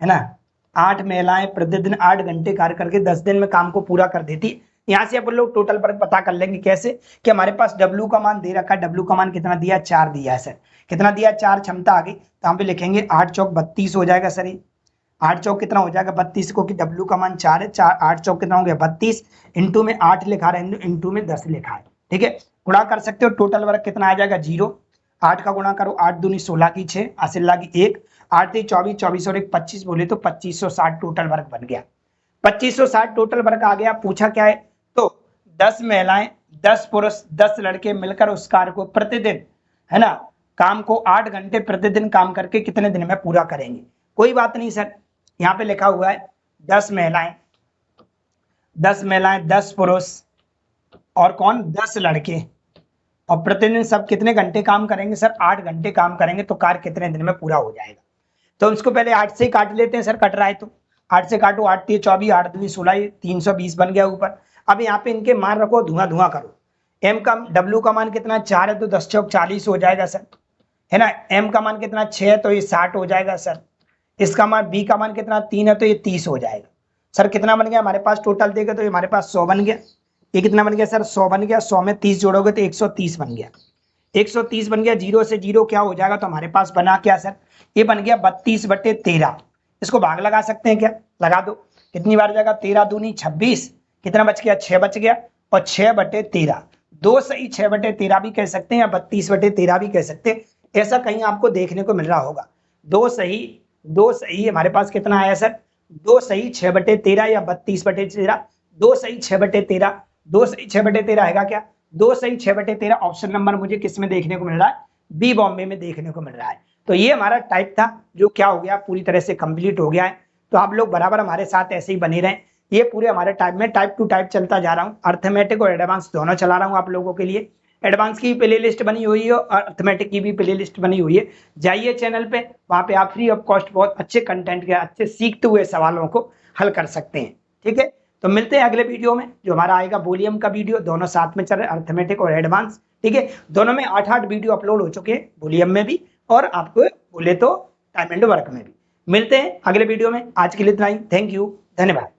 है ना। 8 महिलाएं प्रतिदिन 8 घंटे कार्य करके 10 दिन में काम को पूरा कर देती। यहाँ से अपन लोग टोटल वर्क पता कर लेंगे कैसे, कि हमारे पास W का मान दे रखा है। W का मान कितना दिया, 4 दिया है सर। कितना दिया, 4 क्षमता आ गई, तो हम पे लिखेंगे 8 चौक 32 हो जाएगा सर। ये 8 चौक कितना हो जाएगा, 32 को, कि W का मान 4 है, 8 चौक कितना हो गया 32, इंटू में 8 लिखा है, इंटू में 10 लिखा है। ठीक है, गुणा कर सकते हो, टोटल वर्क कितना आ जाएगा 0। 8 का गुणा करो, 8 दूनी 16 की 6, आसिल्ला की 1, 8 3 24, 24 और 1 25 बोले तो 2560 टोटल वर्क बन गया। 2560 टोटल वर्क आ गया। पूछा क्या है, तो 10 महिलाएं 10 पुरुष 10 लड़के मिलकर उस कार्य को प्रतिदिन, है ना, काम को 8 घंटे प्रतिदिन काम करके कितने दिन में पूरा करेंगे। कोई बात नहीं सर, यहाँ पे लिखा हुआ है 10 महिलाएं 10 पुरुष और कौन 10 लड़के, और प्रतिदिन सब कितने घंटे काम करेंगे सर, 8 घंटे काम करेंगे, तो कार्य कितने दिन में पूरा हो जाएगा। तो इसको पहले 8 से ही काट लेते हैं सर, कट रहा है तो 8 से काटो, 8 3 24, 8 2 16, 320 बन गया ऊपर। अब यहाँ पे इनके मान रखो, धुआं धुआं करो। एम का डब्ल्यू का मान कितना 4 है तो 10 चौक 40 हो जाएगा सर, है ना। एम का मान कितना 6 है तो ये 60 हो जाएगा सर। इसका मान बी का मान कितना 3 है तो ये 30 हो जाएगा सर। कितना बन गया हमारे पास, टोटल देगा तो ये हमारे पास 100 बन गया। ये कितना बन गया सर, 100 बन गया। 100 में 30 जोड़ोगे तो 130 बन गया। 130 बन गया। 0 से 0 क्या हो जाएगा, तो हमारे पास बना क्या सर, ये बन गया 32/13। इसको भाग लगा सकते हैं क्या, लगा दो। कितनी बार जाएगा, 13 दूनी 26, कितना बच गया 6 बच गया, और 6/13 2 सही 6/13 भी कह सकते हैं या 32/13 भी कह सकते हैं, ऐसा कहीं आपको देखने को मिल रहा होगा। 2 सही हमारे पास कितना आया सर, 2 सही 6/13 या 32/13, 2 सही 6/13, 2 सही 6/13 है क्या, 2 सही 6/13 ऑप्शन नंबर मुझे किस में देखने को मिल रहा है, बी बॉम्बे में देखने को मिल रहा है। तो ये हमारा टाइप था जो क्या हो गया, पूरी तरह से कंप्लीट हो गया है। तो आप लोग बराबर हमारे साथ ऐसे ही बने रहें। ये पूरे हमारे टाइप में टाइप टू टाइप चलता जा रहा हूँ, अर्थमेटिक और एडवांस दोनों चला रहा हूँ आप लोगों के लिए। एडवांस की प्ले लिस्ट बनी हुई है और अर्थमेटिक की भी प्ले लिस्ट बनी हुई है, जाइए चैनल पे, वहाँ पे आप फ्री ऑफ कॉस्ट बहुत अच्छे कंटेंट के अच्छे सीखते हुए सवालों को हल कर सकते हैं। ठीक है, तो मिलते हैं अगले वीडियो में, जो हमारा आएगा वॉल्यूम का वीडियो, दोनों साथ में चल रहे हैं, अर्थमेटिक और एडवांस। ठीक है, दोनों में 8-8 वीडियो अपलोड हो चुके हैं, वॉल्यूम में भी और आपको बोले तो टाइम एंड वर्क में भी। मिलते हैं अगले वीडियो में, आज के लिए इतना ही। थैंक यू, धन्यवाद।